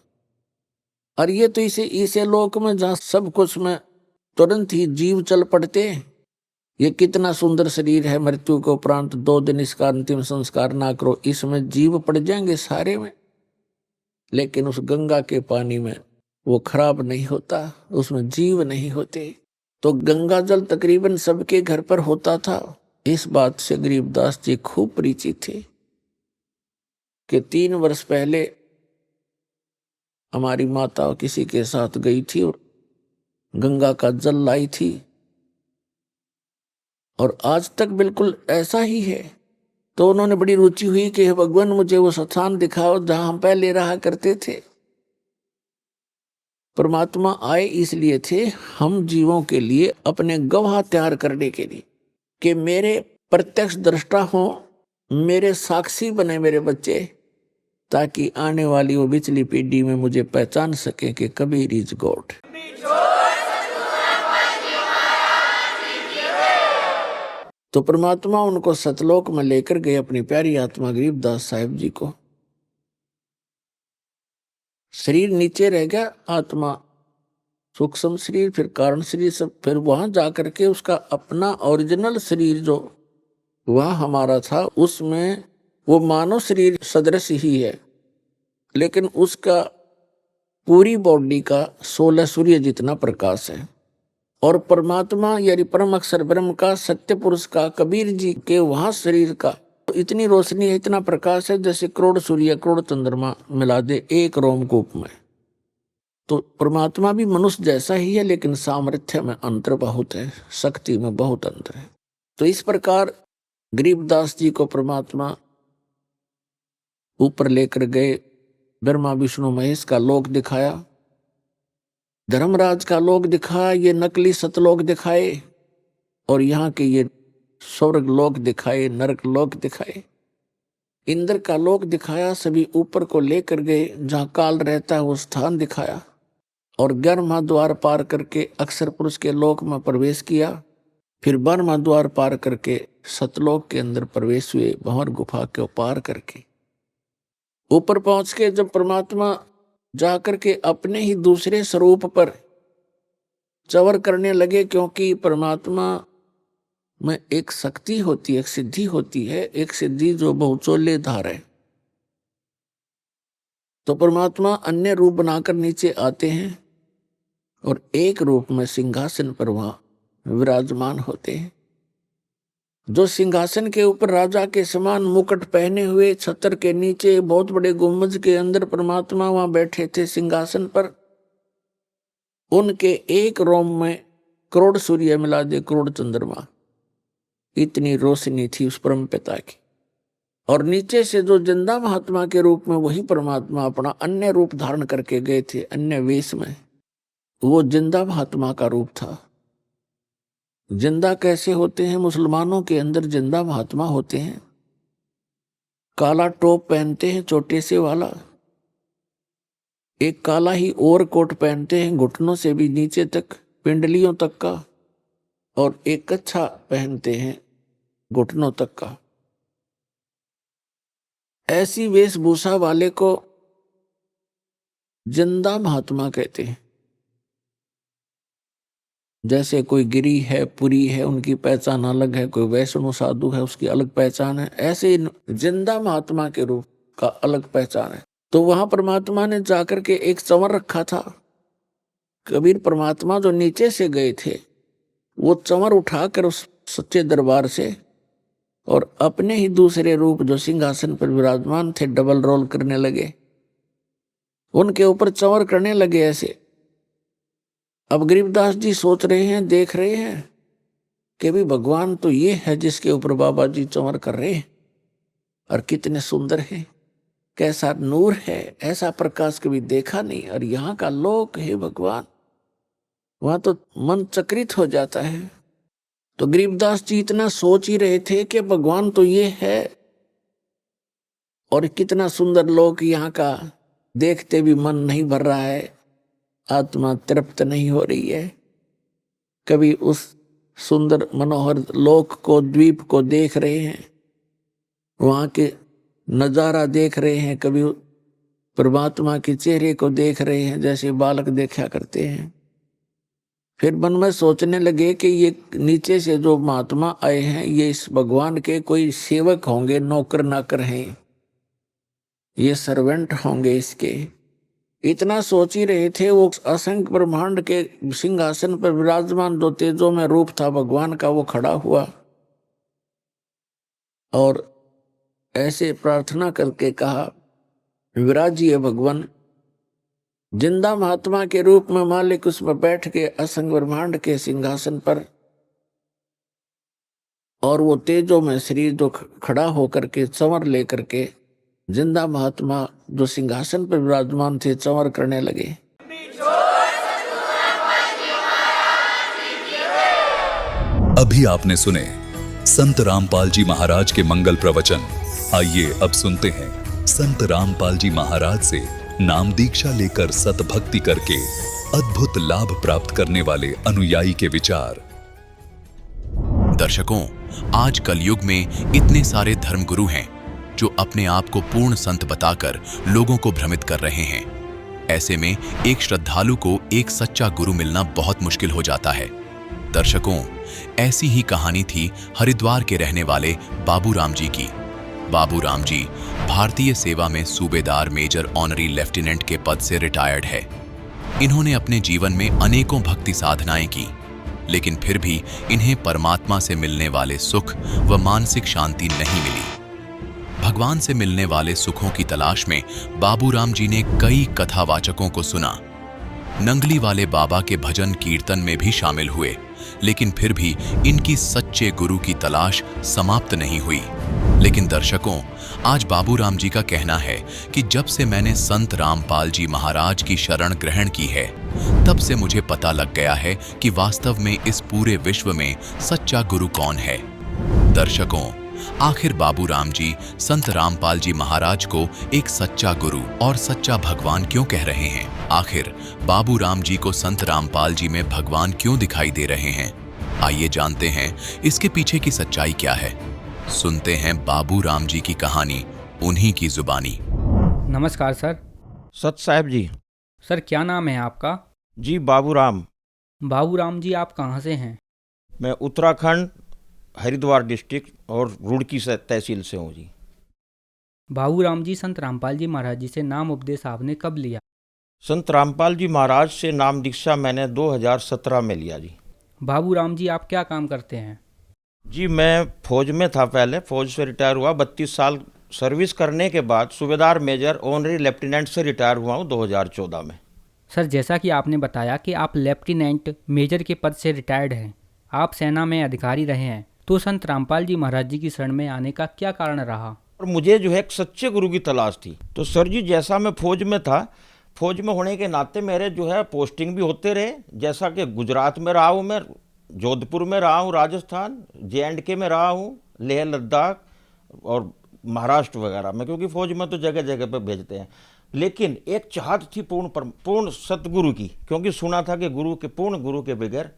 और ये तो इसे लोक में जहाँ सब कुछ में तुरंत ही जीव चल पड़ते हैं। ये कितना सुंदर शरीर है, मृत्यु के उपरांत 2 दिन इसका अंतिम संस्कार ना करो, इसमें जीव पड़ जाएंगे सारे में। लेकिन उस गंगा के पानी में वो खराब नहीं होता, उसमें जीव नहीं होते। तो गंगा जल तकरीबन सबके घर पर होता था। इस बात से गरीबदास जी खूब परिचित थे कि 3 वर्ष पहले हमारी माता किसी के साथ गई थी और गंगा का जल लाई थी, और आज तक बिल्कुल ऐसा ही है। तो उन्होंने बड़ी रुचि हुई कि हे भगवान, मुझे वो स्थान दिखाओ जहां हम पहले रहा करते थे। परमात्मा आए इसलिए थे, हम जीवों के लिए अपने गवाह तैयार करने के लिए, कि मेरे प्रत्यक्ष दृष्टा हो, मेरे साक्षी बने मेरे बच्चे, ताकि आने वाली वो पिछली पीढ़ी में मुझे पहचान सके कि कबीर इज गॉड। तो परमात्मा उनको सतलोक में लेकर गए, अपनी प्यारी आत्मा गरीबदास साहिब जी को। शरीर नीचे रह गया, आत्मा सूक्ष्म शरीर, फिर कारण शरीर, सब फिर वहां जाकर के उसका अपना ओरिजिनल शरीर जो वह हमारा था, उसमें वो मानव शरीर सदृश ही है, लेकिन उसका पूरी बॉडी का 16 सूर्य जितना प्रकाश है। और परमात्मा यानी परम अक्षर ब्रह्म का, सत्य पुरुष का, कबीर जी के वहां शरीर का इतनी रोशनी है, इतना प्रकाश है, जैसे करोड़ सूर्य करोड़ चंद्रमा मिला दे एक रोमकूप में। तो परमात्मा भी मनुष्य जैसा ही है, लेकिन सामर्थ्य में अंतर बहुत है, शक्ति में बहुत अंतर है। तो इस प्रकार गरीबदास जी को परमात्मा ऊपर लेकर गए, ब्रह्मा विष्णु महेश का लोक दिखाया, धर्मराज का लोक दिखाया, ये नकली सतलोक दिखाए, और यहाँ के ये स्वर्ग लोक दिखाए, नरक लोक दिखाए, इंद्र का लोक दिखाया, सभी ऊपर को लेकर गए, जहाँ काल रहता है वो स्थान दिखाया, और 11वां द्वार पार करके अक्षर पुरुष के लोक में प्रवेश किया। फिर 12वां द्वार पार करके सतलोक के अंदर प्रवेश हुए, भंवर गुफा के पार करके ऊपर पहुंच के जब परमात्मा जाकर के अपने ही दूसरे स्वरूप पर चवर करने लगे, क्योंकि परमात्मा में एक शक्ति होती है, एक सिद्धि होती है, एक सिद्धि जो बहुचोलेधार है। तो परमात्मा अन्य रूप बनाकर नीचे आते हैं और एक रूप में सिंहासन पर वहां विराजमान होते हैं। जो सिंहासन के ऊपर राजा के समान मुकुट पहने हुए, छत्र के नीचे बहुत बड़े गुंबज के अंदर परमात्मा वहां बैठे थे सिंहासन पर, उनके एक रोम में करोड़ सूर्य मिला दे करोड़ चंद्रमा, इतनी रोशनी थी उस परम पिता की। और नीचे से जो जिंदा महात्मा के रूप में वही परमात्मा अपना अन्य रूप धारण करके गए थे, अन्य वेश में, वो जिंदा महात्मा का रूप था। जिंदा कैसे होते हैं? मुसलमानों के अंदर जिंदा महात्मा होते हैं, काला टोप पहनते हैं छोटे से वाला, एक काला ही ओवर कोट पहनते हैं घुटनों से भी नीचे तक, पिंडलियों तक का, और एक कच्छा पहनते हैं घुटनों तक का। ऐसी वेशभूषा वाले को जिंदा महात्मा कहते हैं। जैसे कोई गिरी है, पुरी है, उनकी पहचान अलग है, कोई वैष्णव साधु है, उसकी अलग पहचान है, ऐसे जिंदा महात्मा के रूप का अलग पहचान है। तो वहां परमात्मा ने जाकर के एक चंवर रखा था। कबीर परमात्मा जो नीचे से गए थे, वो चंवर उठाकर उस सच्चे दरबार से और अपने ही दूसरे रूप जो सिंहासन पर विराजमान थे डबल रोल करने लगे, उनके ऊपर चंवर करने लगे ऐसे। अब गरीबदास जी सोच रहे हैं, देख रहे हैं कि भी भगवान तो ये है जिसके ऊपर बाबा जी चंवर कर रहे हैं, और कितने सुंदर है, कैसा नूर है, ऐसा प्रकाश कभी देखा नहीं। और यहाँ का लोक है भगवान, वहां तो मन चकित हो जाता है। तो गरीबदास जी इतना सोच ही रहे थे कि भगवान तो ये है, और कितना सुंदर लोक यहाँ का, देखते भी मन नहीं भर रहा है, आत्मा तृप्त नहीं हो रही है। कभी उस सुंदर मनोहर लोक को, द्वीप को देख रहे हैं, वहां के नजारा देख रहे हैं, कभी परमात्मा के चेहरे को देख रहे हैं जैसे बालक देखा करते हैं। फिर मन में सोचने लगे कि ये नीचे से जो महात्मा आए हैं ये इस भगवान के कोई सेवक होंगे, नौकर नाकर हैं, ये सर्वेंट होंगे इसके। इतना सोच ही रहे थे, वो असंख्य ब्रह्मांड के सिंहासन पर विराजमान दो तेजों में रूप था भगवान का, वो खड़ा हुआ और ऐसे प्रार्थना करके कहा, विराजिए भगवान। जिंदा महात्मा के रूप में मालिक उसमें बैठ के असंख्य ब्रह्मांड के सिंहासन पर, और वो तेजों में शरीर जो खड़ा होकर के चंवर लेकर के जिंदा महात्मा जो सिंहासन पर विराजमान थे चंवर करने लगे। अभी आपने सुने संत रामपाल जी महाराज के मंगल प्रवचन। आइए अब सुनते हैं संत रामपाल जी महाराज से नाम दीक्षा लेकर सतभक्ति करके अद्भुत लाभ प्राप्त करने वाले अनुयायी के विचार। दर्शकों, आज कलयुग में इतने सारे धर्मगुरु हैं जो अपने आप को पूर्ण संत बताकर लोगों को भ्रमित कर रहे हैं। ऐसे में एक श्रद्धालु को एक सच्चा गुरु मिलना बहुत मुश्किल हो जाता है। दर्शकों, ऐसी ही कहानी थी हरिद्वार के रहने वाले बाबू राम जी की। बाबू राम जी भारतीय सेवा में सूबेदार मेजर ऑनरी लेफ्टिनेंट के पद से रिटायर्ड है। इन्होंने अपने जीवन में अनेकों भक्ति साधनाएं की, लेकिन फिर भी इन्हें परमात्मा से मिलने वाले सुख व मानसिक शांति नहीं मिली। भगवान से मिलने वाले सुखों की तलाश में बाबू राम जी ने कई कथावाचकों को सुना, नंगली वाले बाबा के भजन कीर्तन में भी शामिल हुए, लेकिन फिर भी इनकी सच्चे गुरु की तलाश समाप्त नहीं हुई। लेकिन दर्शकों, आज बाबू राम जी का कहना है कि जब से मैंने संत रामपाल जी महाराज की शरण ग्रहण की है, तब से मुझे पता लग गया है कि वास्तव में इस पूरे विश्व में सच्चा गुरु कौन है। दर्शकों, आखिर बाबू राम जी संत रामपाल जी महाराज को एक सच्चा गुरु और सच्चा भगवान क्यों कह रहे हैं? आखिर बाबू राम जी को संत रामपाल जी में भगवान क्यों दिखाई दे रहे हैं? आइए जानते हैं इसके पीछे की सच्चाई क्या है। सुनते हैं बाबू राम जी की कहानी उन्हीं की जुबानी। नमस्कार सर। सत साहब जी। सर, क्या नाम है आपका? जी बाबू राम। बाबू राम जी, आप कहाँ से हैं? मैं उत्तराखंड हरिद्वार डिस्ट्रिक्ट और रुड़की तहसील से हूँ जी। बाबू राम जी, संत रामपाल जी महाराज जी से नाम उपदेश आपने कब लिया? संत रामपाल जी महाराज से नाम दीक्षा मैंने 2017 में लिया जी। बाबू राम जी, आप क्या काम करते हैं? जी मैं फौज में था, पहले फौज से रिटायर हुआ। 32 साल सर्विस करने के बाद सूबेदार मेजर ऑनरी लेफ्टिनेंट से रिटायर हुआ हूँ 2014 में। सर, जैसा कि आपने बताया कि आप लेफ्टिनेंट मेजर के पद से रिटायर्ड हैं, आप सेना में अधिकारी रहे हैं, तो संत रामपाल जी महाराज जी की शरण में आने का क्या कारण रहा? और मुझे जो है एक सच्चे गुरु की तलाश थी। तो सर जी, जैसा मैं फौज में था, फौज में होने के नाते मेरे जो है पोस्टिंग भी होते रहे। जैसा कि गुजरात में रहा हूँ, मैं जोधपुर में रहा हूँ, राजस्थान, JNK में रहा हूँ, लेह लद्दाख और महाराष्ट्र वगैरह में, क्योंकि फौज में तो जगह जगह पे भेजते हैं। लेकिन एक चाहत थी पूर्ण सतगुरु की, क्योंकि सुना था कि पूर्ण गुरु के बगैर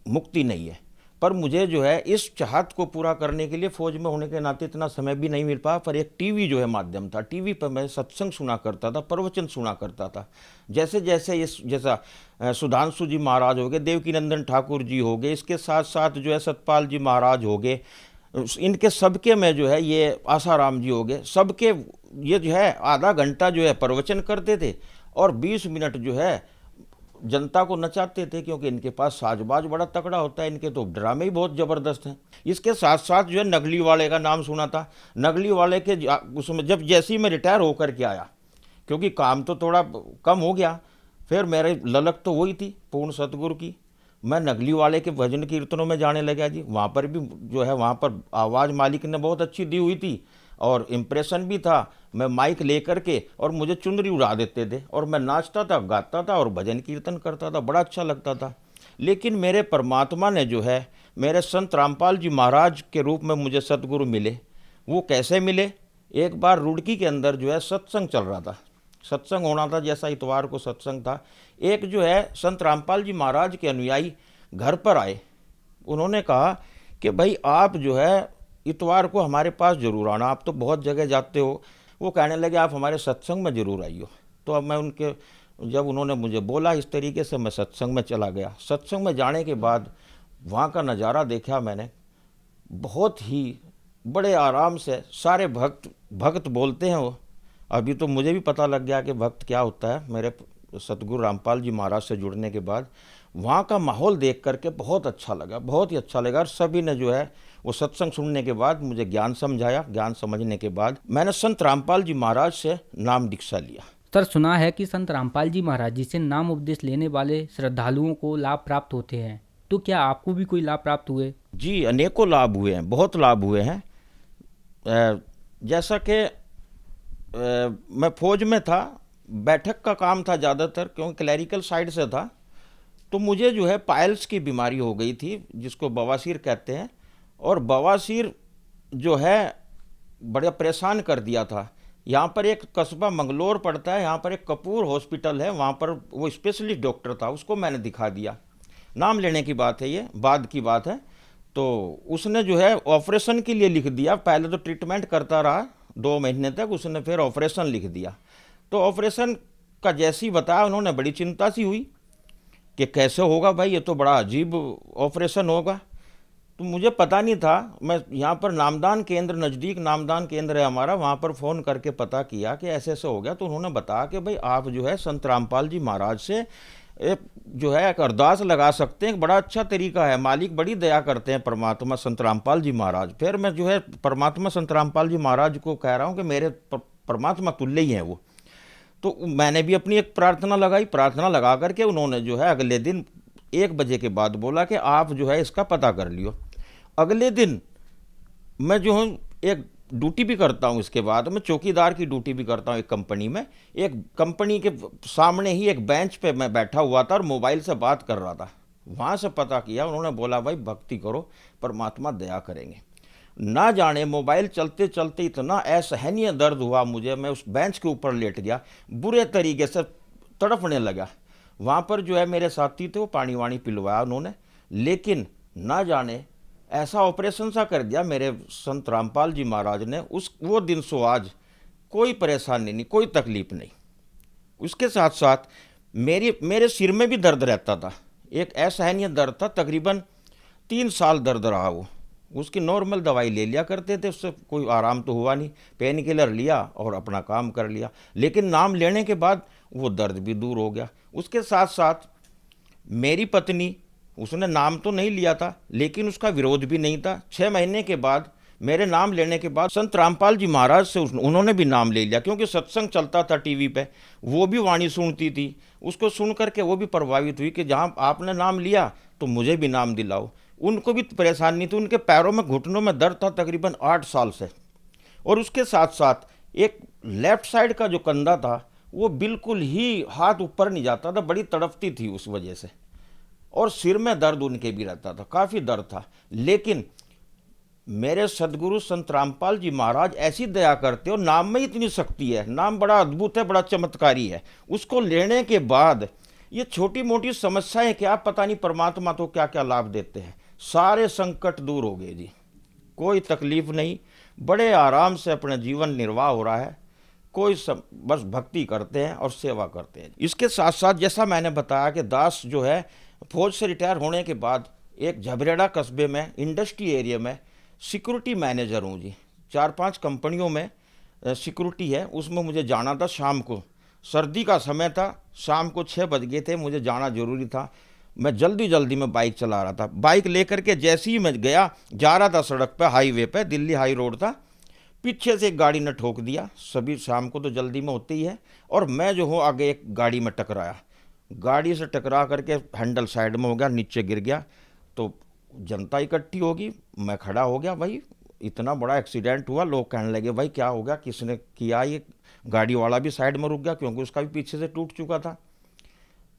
मुक्ति नहीं है। पर मुझे जो है इस चाहत को पूरा करने के लिए फौज में होने के नाते इतना समय भी नहीं मिल पाया। पर एक टीवी जो है माध्यम था, टीवी पर मैं सत्संग सुना करता था, प्रवचन सुना करता था। जैसे जैसे जैसा सुधांशु जी महाराज हो गए, देवकीनंदन ठाकुर जी हो गए, इसके साथ साथ जो है सतपाल जी महाराज हो गए, इनके सबके में जो है ये आसाराम जी हो गए, सबके ये जो है आधा घंटा जो है प्रवचन करते थे और 20 मिनट जो है जनता को नचाते थे, क्योंकि इनके पास साजबाज बड़ा तगड़ा होता है, इनके तो ड्रामे ही बहुत ज़बरदस्त हैं। इसके साथ साथ जो है नगली वाले का नाम सुना था। नगली वाले के उसमें जब जैसे ही मैं रिटायर होकर के आया, क्योंकि काम तो थोड़ा कम हो गया, फिर मेरे ललक तो वही थी पूर्ण सतगुरु की। मैं नगली वाले के भजन कीर्तनों में जाने लगा जी। वहाँ पर भी जो है वहाँ पर आवाज़ मालिक ने बहुत अच्छी दी हुई थी और इम्प्रेशन भी था। मैं माइक लेकर के और मुझे चुनरी उड़ा देते थे और मैं नाचता था, गाता था और भजन कीर्तन करता था, बड़ा अच्छा लगता था। लेकिन मेरे परमात्मा ने जो है मेरे संत रामपाल जी महाराज के रूप में मुझे सतगुरु मिले। वो कैसे मिले? एक बार रुड़की के अंदर जो है सत्संग चल रहा था, सत्संग होना था, जैसा इतवार को सत्संग था। एक जो है संत रामपाल जी महाराज के अनुयायी घर पर आए। उन्होंने कहा कि भाई आप जो है इतवार को हमारे पास जरूर आना, आप तो बहुत जगह जाते हो। वो कहने लगे आप हमारे सत्संग में जरूर आइयो। तो अब मैं जब उन्होंने मुझे बोला इस तरीके से, मैं सत्संग में चला गया। सत्संग में जाने के बाद वहाँ का नज़ारा देखा मैंने, बहुत ही बड़े आराम से सारे भक्त बोलते हैं वो। अभी तो मुझे भी पता लग गया कि भक्त क्या होता है मेरे सतगुरु रामपाल जी महाराज से जुड़ने के बाद। वहाँ का माहौल देख करके बहुत अच्छा लगा, बहुत ही अच्छा लगा। और सभी ने जो है वो सत्संग सुनने के बाद मुझे ज्ञान समझाया। ज्ञान समझने के बाद मैंने संत रामपाल जी महाराज से नाम दीक्षा लिया। सर, सुना है कि संत रामपाल जी महाराज जी से नाम उपदेश लेने वाले श्रद्धालुओं को लाभ प्राप्त होते हैं, तो क्या आपको भी कोई लाभ प्राप्त हुए? जी, अनेकों लाभ हुए हैं, बहुत लाभ हुए हैं। जैसा कि मैं फौज में था, बैठक का काम था ज़्यादातर, क्योंकि क्लैरिकल साइड से था। तो मुझे जो है पाइल्स की बीमारी हो गई थी, जिसको बवासीर कहते हैं। और बवासीर जो है बड़ा परेशान कर दिया था। यहाँ पर एक कस्बा मंगलोर पड़ता है, यहाँ पर एक कपूर हॉस्पिटल है, वहाँ पर वो स्पेशलिस्ट डॉक्टर था, उसको मैंने दिखा दिया। नाम लेने की बात है, ये बाद की बात है। तो उसने जो है ऑपरेशन के लिए लिख दिया। पहले तो ट्रीटमेंट करता रहा 2 महीने तक, उसने फिर ऑपरेशन लिख दिया। तो ऑपरेशन का जैसे ही बताया, उन्होंने बड़ी चिंता सी हुई कि कैसे होगा भाई, ये तो बड़ा अजीब ऑपरेशन होगा। तो मुझे पता नहीं था। मैं यहाँ पर नामदान केंद्र, नज़दीक नामदान केंद्र है हमारा, वहाँ पर फ़ोन करके पता किया कि ऐसे ऐसे हो गया। तो उन्होंने बताया कि भाई आप जो है संत रामपाल जी महाराज से जो है एक अरदास लगा सकते हैं, एक बड़ा अच्छा तरीका है, मालिक बड़ी दया करते हैं परमात्मा संत रामपाल जी महाराज। फिर मैं जो है परमात्मा संत रामपाल जी महाराज को कह रहा हूँ कि मेरे परमात्मा तुल्य ही हैं वो। तो मैंने भी अपनी एक प्रार्थना लगाई। प्रार्थना लगा करके उन्होंने जो है अगले दिन 1 बजे के बाद बोला कि आप जो है इसका पता कर लियो। अगले दिन मैं जो हूँ एक ड्यूटी भी करता हूँ, इसके बाद मैं चौकीदार की ड्यूटी भी करता हूँ एक कंपनी में। एक कंपनी के सामने ही एक बेंच पे मैं बैठा हुआ था और मोबाइल से बात कर रहा था। वहाँ से पता किया, उन्होंने बोला भाई भक्ति करो, परमात्मा दया करेंगे। ना जाने मोबाइल चलते चलते इतना असहनीय दर्द हुआ मुझे, मैं उस बेंच के ऊपर लेट गया, बुरे तरीके से तड़पने लगा। वहाँ पर जो है मेरे साथी थे, वो पानी वानी पिलवाया उन्होंने, लेकिन ना जाने ऐसा ऑपरेशन सा कर दिया मेरे संत रामपाल जी महाराज ने। वो दिन सो आज कोई परेशानी नहीं, कोई तकलीफ नहीं। उसके साथ साथ मेरे सिर में भी दर्द रहता था, एक असहनीय दर्द था, तकरीबन 3 साल दर्द रहा वो। उसकी नॉर्मल दवाई ले लिया करते थे, उससे कोई आराम तो हुआ नहीं। पेन किलर लिया और अपना काम कर लिया, लेकिन नाम लेने के बाद वो दर्द भी दूर हो गया। उसके साथ साथ मेरी पत्नी, उसने नाम तो नहीं लिया था, लेकिन उसका विरोध भी नहीं था। 6 महीने के बाद मेरे नाम लेने के बाद संत रामपाल जी महाराज से उन्होंने भी नाम ले लिया, क्योंकि सत्संग चलता था टीवी पे, वो भी वाणी सुनती थी। उसको सुन करके वो भी प्रभावित हुई कि जहाँ आपने नाम लिया तो मुझे भी नाम दिलाओ। उनको भी परेशानी थी, उनके पैरों में, घुटनों में दर्द था तकरीबन 8 साल से। और उसके साथ साथ एक लेफ्ट साइड का जो कंधा था वो बिल्कुल ही हाथ ऊपर नहीं जाता था, बड़ी तड़पती थी उस वजह से। और सिर में दर्द उनके भी रहता था, काफ़ी दर्द था। लेकिन मेरे सदगुरु संत रामपाल जी महाराज ऐसी दया करते हो, नाम में इतनी शक्ति है, नाम बड़ा अद्भुत है, बड़ा चमत्कारी है। उसको लेने के बाद ये छोटी मोटी समस्याएं क्या, पता नहीं परमात्मा तो क्या क्या लाभ देते हैं। सारे संकट दूर हो गए जी, कोई तकलीफ नहीं, बड़े आराम से अपना जीवन निर्वाह हो रहा है। बस भक्ति करते हैं और सेवा करते हैं। इसके साथ साथ जैसा मैंने बताया कि दास जो है फौज से रिटायर होने के बाद एक झबरेड़ा कस्बे में इंडस्ट्री एरिया में सिक्योरिटी मैनेजर हूँ जी। 4-5 कंपनियों में सिक्योरिटी है, उसमें मुझे जाना था शाम को। सर्दी का समय था, शाम को 6 बज गए थे, मुझे जाना जरूरी था। मैं जल्दी में बाइक चला रहा था। बाइक लेकर के जैसे ही मैं जा रहा था सड़क पे, हाईवे पे, दिल्ली हाई रोड था, पीछे से एक गाड़ी ने ठोक दिया। सभी शाम को तो जल्दी में होती ही है। और मैं जो हूँ आगे एक गाड़ी में टकराया। गाड़ी से टकरा करके हैंडल साइड में हो गया, नीचे गिर गया। तो जनता इकट्ठी होगी, मैं खड़ा हो गया। भाई इतना बड़ा एक्सीडेंट हुआ। लोग कहने लगे भाई क्या हो गया, किसने किया ये। गाड़ी वाला भी साइड में रुक गया, क्योंकि उसका भी पीछे से टूट चुका था।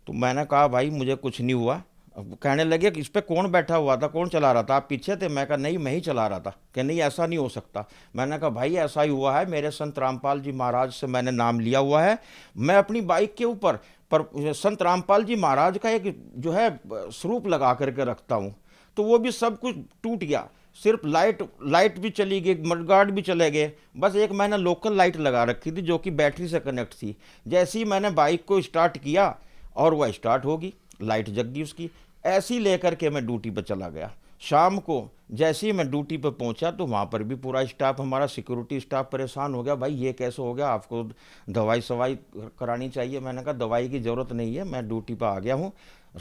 तो मैंने कहा भाई मुझे कुछ नहीं हुआ, अब कहने लगे कि इस पे कौन बैठा हुआ था, कौन चला रहा था, आप पीछे थे? मैं कहा नहीं, मैं ही चला रहा था। कि नहीं, ऐसा नहीं हो सकता। मैंने कहा भाई ऐसा ही हुआ है, मेरे संत रामपाल जी महाराज से मैंने नाम लिया हुआ है, मैं अपनी बाइक के ऊपर पर संत रामपाल जी महाराज का एक जो है स्वरूप लगा करके रखता हूँ। तो वो भी सब कुछ टूट गया, सिर्फ लाइट भी चली गई, मडगार्ड भी चले गए, बस एक मैंने लोकल लाइट लगा रखी थी जो कि बैटरी से कनेक्ट थी। जैसे ही मैंने बाइक को स्टार्ट किया और वह स्टार्ट होगी, लाइट जग गई उसकी। ऐसे ही लेकर के मैं ड्यूटी पर चला गया। शाम को जैसे ही मैं ड्यूटी पर पहुंचा तो वहाँ पर भी पूरा स्टाफ, हमारा सिक्योरिटी स्टाफ परेशान हो गया, भाई ये कैसे हो गया, आपको दवाई सवाई करानी चाहिए। मैंने कहा दवाई की ज़रूरत नहीं है, मैं ड्यूटी पर आ गया हूँ,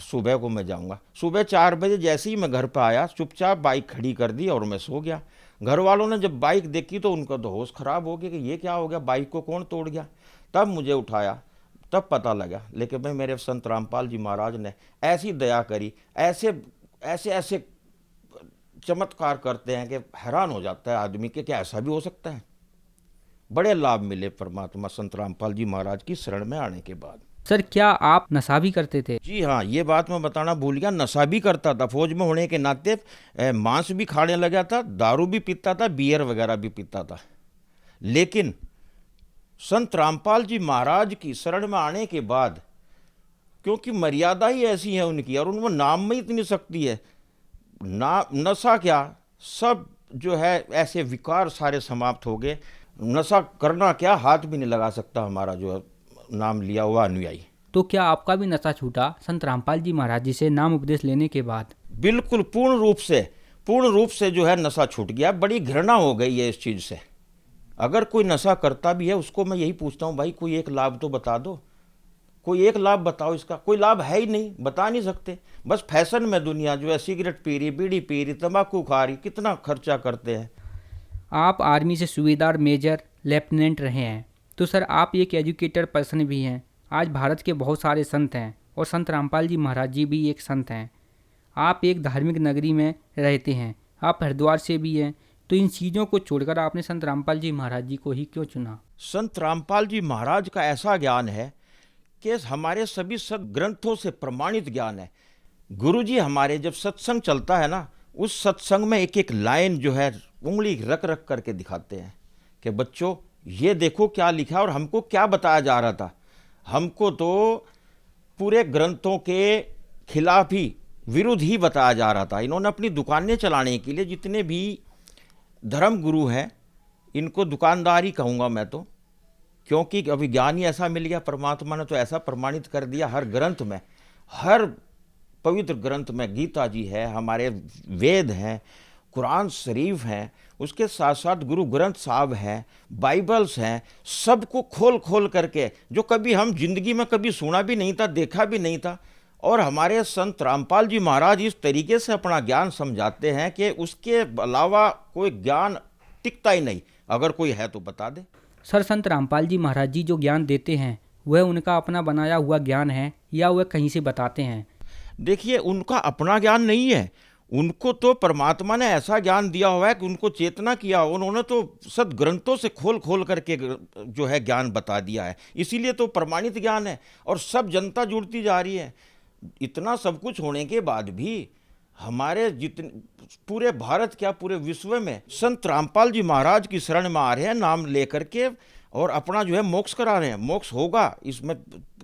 सुबह को मैं जाऊँगा। सुबह 4 बजे जैसे ही मैं घर पर आया, चुपचाप बाइक खड़ी कर दी और मैं सो गया। घर वालों ने जब बाइक देखी तो उनका तो होश ख़राब हो गया कि ये क्या हो गया, बाइक को कौन तोड़ गया। तब मुझे उठाया, तब पता लगा। लेकिन भाई मेरे संत रामपाल जी महाराज ने ऐसी दया करी, ऐसे ऐसे ऐसे चमत्कार करते हैं कि हैरान हो जाता है आदमी कि क्या ऐसा भी हो सकता है। बड़े लाभ मिले परमात्मा संत रामपाल जी महाराज की शरण में आने के बाद। सर क्या आप नशा भी करते थे? जी हाँ, ये बात मैं बताना भूल गया, नशा भी करता था। फौज में होने के नाते मांस भी खाने लगा था, दारू भी पीता था, बियर वगैरह भी पीता था। लेकिन संत रामपाल जी महाराज की शरण में आने के बाद, क्योंकि मर्यादा ही ऐसी है उनकी और उनमें नाम में इतनी शक्ति है, ना नशा क्या, सब जो है ऐसे विकार सारे समाप्त हो गए। नशा करना क्या, हाथ भी नहीं लगा सकता हमारा जो है नाम लिया हुआ अनुयायी। तो क्या आपका भी नशा छूटा संत रामपाल जी महाराज जी से नाम उपदेश लेने के बाद? बिल्कुल पूर्ण रूप से जो है नशा छूट गया। बड़ी घृणा हो गई है इस चीज़ से। अगर कोई नशा करता भी है उसको मैं यही पूछता हूँ, भाई कोई एक लाभ तो बता दो, कोई एक लाभ बताओ। इसका कोई लाभ है ही नहीं, बता नहीं सकते। बस फैशन में दुनिया जो है सिगरेट पी रही, बीड़ी पी रही, तंबाकू खा रही, कितना खर्चा करते हैं। आप आर्मी से सूबेदार, मेजर, लेफ्टिनेंट रहे हैं, तो सर आप एक एजुकेटेड पर्सन भी हैं। आज भारत के बहुत सारे संत हैं और संत रामपाल जी महाराज जी भी एक संत हैं। आप एक धार्मिक नगरी में रहते हैं, आप हरिद्वार से भी हैं, तो इन चीज़ों को छोड़कर आपने संत रामपाल जी महाराज जी को ही क्यों चुना? संत रामपाल जी महाराज का ऐसा ज्ञान है कि हमारे सभी सदग्रंथों से प्रमाणित ज्ञान है। गुरु जी हमारे जब सत्संग चलता है ना, उस सत्संग में एक एक लाइन जो है उंगली रख रख करके दिखाते हैं कि बच्चों ये देखो क्या लिखा है। और हमको क्या बताया जा रहा था, हमको तो पूरे ग्रंथों के खिलाफ ही, विरुद्ध ही बताया जा रहा था। इन्होंने अपनी दुकानें चलाने के लिए, जितने भी धर्म गुरु हैं, इनको दुकानदार ही कहूँगा मैं तो, क्योंकि अभी ज्ञान ही ऐसा मिल गया, परमात्मा ने तो ऐसा प्रमाणित कर दिया हर ग्रंथ में, हर पवित्र ग्रंथ में। गीता जी है, हमारे वेद हैं, कुरान शरीफ हैं, उसके साथ साथ गुरु ग्रंथ साहब हैं, बाइबल्स हैं, सबको खोल खोल करके, जो कभी हम जिंदगी में कभी सुना भी नहीं था, देखा भी नहीं था। और हमारे संत रामपाल जी महाराज इस तरीके से अपना ज्ञान समझाते हैं कि उसके अलावा कोई ज्ञान टिकता ही नहीं। अगर कोई है तो बता दे। सर संत रामपाल जी महाराज जी जो ज्ञान देते हैं वह उनका अपना बनाया हुआ ज्ञान है या वह कहीं से बताते हैं? देखिए, उनका अपना ज्ञान नहीं है, उनको तो परमात्मा ने ऐसा ज्ञान दिया हुआ है कि उनको चेतना किया, उन्होंने तो सदग्रंथों से खोल खोल करके जो है ज्ञान बता दिया है, इसीलिए तो प्रमाणित ज्ञान है। और सब जनता जुड़ती जा रही है। इतना सब कुछ होने के बाद भी हमारे जितने, पूरे भारत क्या पूरे विश्व में संत रामपाल जी महाराज की शरण में आ रहे हैं नाम लेकर के, और अपना जो है मोक्ष करा रहे हैं। मोक्ष होगा इसमें,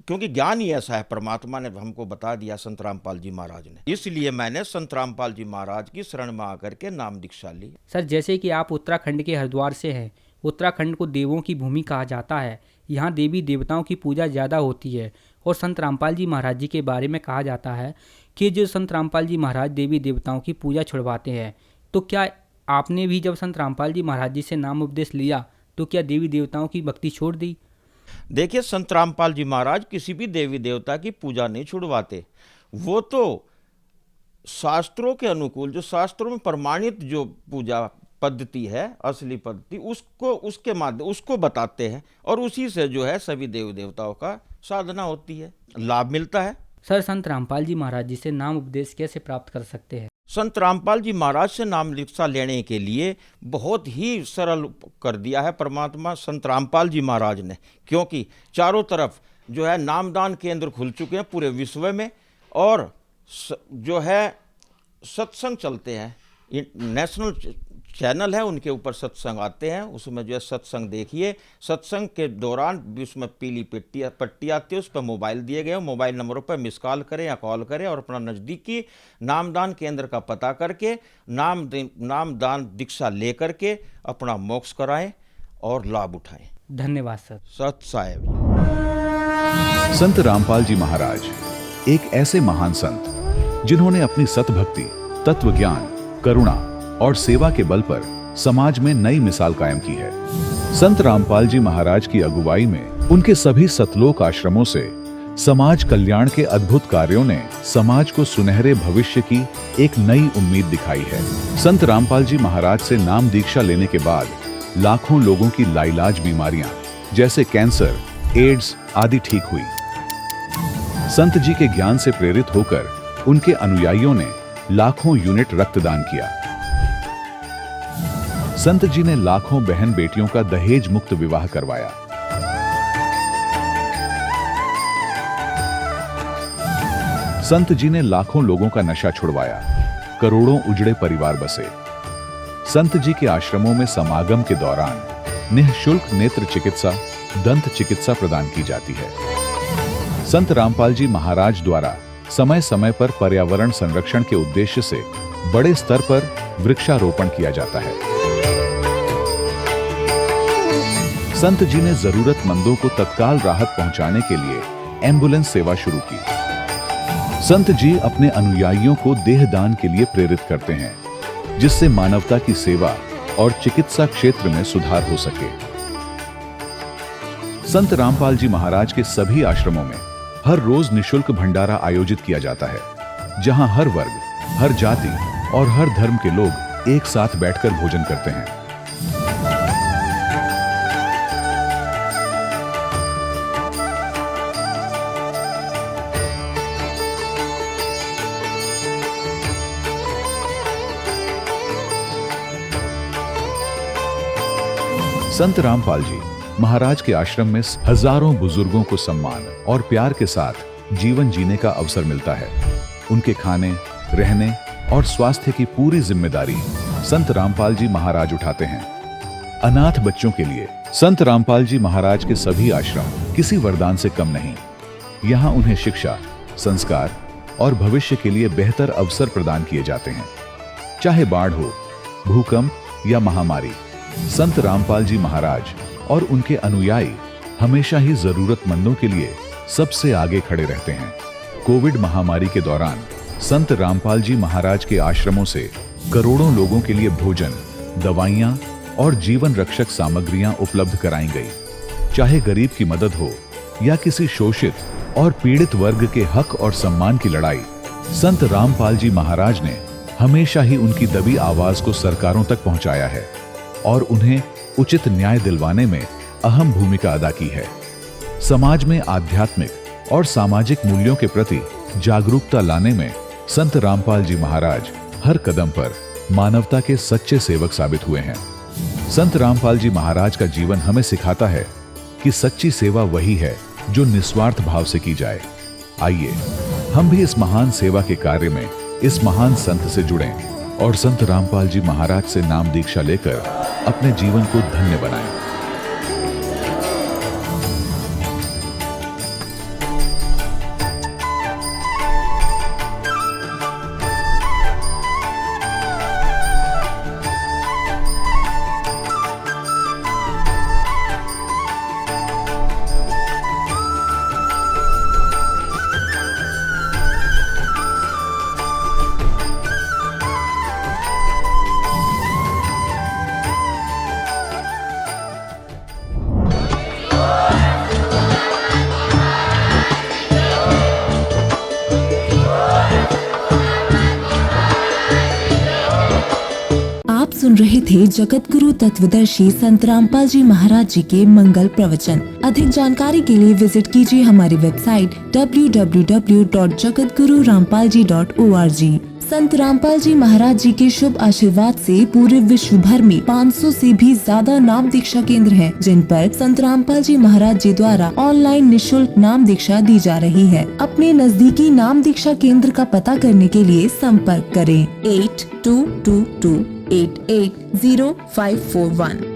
क्योंकि ज्ञान ही ऐसा है, परमात्मा ने हमको बता दिया संत रामपाल जी महाराज ने। इसलिए मैंने संत रामपाल जी महाराज की शरण में आकर के नाम दीक्षा ली। सर जैसे कि आप उत्तराखंड के हरिद्वार से हैं, उत्तराखंड को देवों की भूमि कहा जाता है, यहाँ देवी देवताओं की पूजा ज़्यादा होती है। और संत रामपाल जी महाराज जी के बारे में कहा जाता है कि जो संत रामपाल जी महाराज देवी देवताओं की पूजा छुड़वाते हैं, तो क्या आपने भी जब संत रामपाल जी महाराज जी से नाम उपदेश लिया तो क्या देवी देवताओं की भक्ति छोड़ दी? देखिए, संत रामपाल जी महाराज किसी भी देवी देवता की पूजा नहीं छुड़वाते। वो तो शास्त्रों के अनुकूल, जो शास्त्रों में प्रमाणित जो पूजा पद्धति है, असली पद्धति, उसको उसके माध्यम उसको बताते हैं, और उसी से जो है सभी देवी देवताओं का साधना होती है, लाभ मिलता है। सर संत रामपाल जी महाराज जी से नाम उपदेश कैसे प्राप्त कर सकते हैं? संत रामपाल जी महाराज से नाम दीक्षा लेने के लिए बहुत ही सरल कर दिया है परमात्मा संत रामपाल जी महाराज ने, क्योंकि चारों तरफ जो है नामदान केंद्र खुल चुके हैं पूरे विश्व में, और जो है सत्संग चलते हैं, नेशनल चैनल है, उनके ऊपर सत्संग आते हैं, उसमें जो है सत्संग देखिए। सत्संग के दौरान भी उसमें पीली पट्टी आती है, उस पर मोबाइल दिए गए, मोबाइल नंबरों पर मिस कॉल करें या कॉल करें और अपना नज़दीकी नामदान केंद्र का पता करके नामदान दीक्षा ले करके अपना मोक्ष कराएं और लाभ उठाएं। धन्यवाद सर। सत साहेब। संत रामपाल जी महाराज एक ऐसे महान संत जिन्होंने अपनी सतभक्ति, तत्व ज्ञान, करुणा और सेवा के बल पर समाज में नई मिसाल कायम की है। संत रामपाल जी महाराज की अगुवाई में उनके सभी सतलोक आश्रमों से समाज कल्याण के अद्भुत कार्यों ने समाज को सुनहरे भविष्य की एक नई उम्मीद दिखाई है। संत रामपाल जी महाराज से नाम दीक्षा लेने के बाद लाखों लोगों की लाइलाज बीमारियां जैसे कैंसर, एड्स आदि ठीक हुई। संत जी के ज्ञान से प्रेरित होकर उनके अनुयायियों ने लाखों यूनिट रक्तदान किया। संत जी ने लाखों बहन बेटियों का दहेज मुक्त विवाह करवाया। संत जी ने लाखों लोगों का नशा छुड़वाया, करोड़ों उजड़े परिवार बसे। संत जी के आश्रमों में समागम के दौरान निःशुल्क नेत्र चिकित्सा, दंत चिकित्सा प्रदान की जाती है। संत रामपाल जी महाराज द्वारा समय समय पर पर्यावरण संरक्षण के उद्देश्य से बड़े स्तर पर वृक्षारोपण किया जाता है। संत जी ने जरूरतमंदों को तत्काल राहत पहुंचाने के लिए एम्बुलेंस सेवा शुरू की। संत जी अपने अनुयायियों को देहदान के लिए प्रेरित करते हैं, जिससे मानवता की सेवा और चिकित्सा क्षेत्र में सुधार हो सके। संत रामपाल जी महाराज के सभी आश्रमों में हर रोज निःशुल्क भंडारा आयोजित किया जाता है, जहां हर वर्ग, हर जाति और हर धर्म के लोग एक साथ बैठकर भोजन करते हैं। संत रामपाल जी महाराज के आश्रम में हजारों बुजुर्गों को सम्मान और प्यार के साथ जीवन जीने का अवसर मिलता है। उनके खाने, रहने और स्वास्थ्य की पूरी जिम्मेदारी संत रामपाल जी महाराज उठाते हैं। अनाथ बच्चों के लिए संत रामपाल जी महाराज के सभी आश्रम किसी वरदान से कम नहीं। यहाँ उन्हें शिक्षा, संस्कार और भविष्य के लिए बेहतर अवसर प्रदान किए जाते हैं। चाहे बाढ़ हो, भूकंप या महामारी, संत रामपाल जी महाराज और उनके अनुयायी हमेशा ही जरूरतमंदों के लिए सबसे आगे खड़े रहते हैं। कोविड महामारी के दौरान संत रामपाल जी महाराज के आश्रमों से करोड़ों लोगों के लिए भोजन, दवाइयां और जीवन रक्षक सामग्रियां उपलब्ध कराई गई। चाहे गरीब की मदद हो या किसी शोषित और पीड़ित वर्ग के हक और सम्मान की लड़ाई, संत रामपाल जी महाराज ने हमेशा ही उनकी दबी आवाज को सरकारों तक पहुंचाया है और उन्हें उचित न्याय दिलवाने में अहम भूमिका अदा की है। समाज में आध्यात्मिक और सामाजिक मूल्यों के प्रति जागरूकता लाने में संत रामपाल जी महाराज हर कदम पर मानवता के सच्चे सेवक साबित हुए हैं। संत रामपाल जी महाराज का जीवन हमें सिखाता है कि सच्ची सेवा वही है जो निस्वार्थ भाव से की जाए। आइए हम भी इस महान सेवा के कार्य में इस महान संत से जुड़ें और संत रामपाल जी महाराज से नाम दीक्षा लेकर अपने जीवन को धन्य बनाएं। सुन रहे थे जगत गुरु तत्वदर्शी संत रामपाल जी महाराज जी के मंगल प्रवचन। अधिक जानकारी के लिए विजिट कीजिए हमारी वेबसाइट www.jagatgururampalji.org। संत रामपाल जी महाराज जी के शुभ आशीर्वाद से पूरे विश्व भर में 500 से भी ज्यादा नाम दीक्षा केंद्र हैं, जिन पर संत रामपाल जी महाराज जी द्वारा ऑनलाइन निशुल्क नाम दीक्षा दी जा रही है। अपने नजदीकी नाम दीक्षा केंद्र का पता करने के लिए संपर्क करें 8222880541।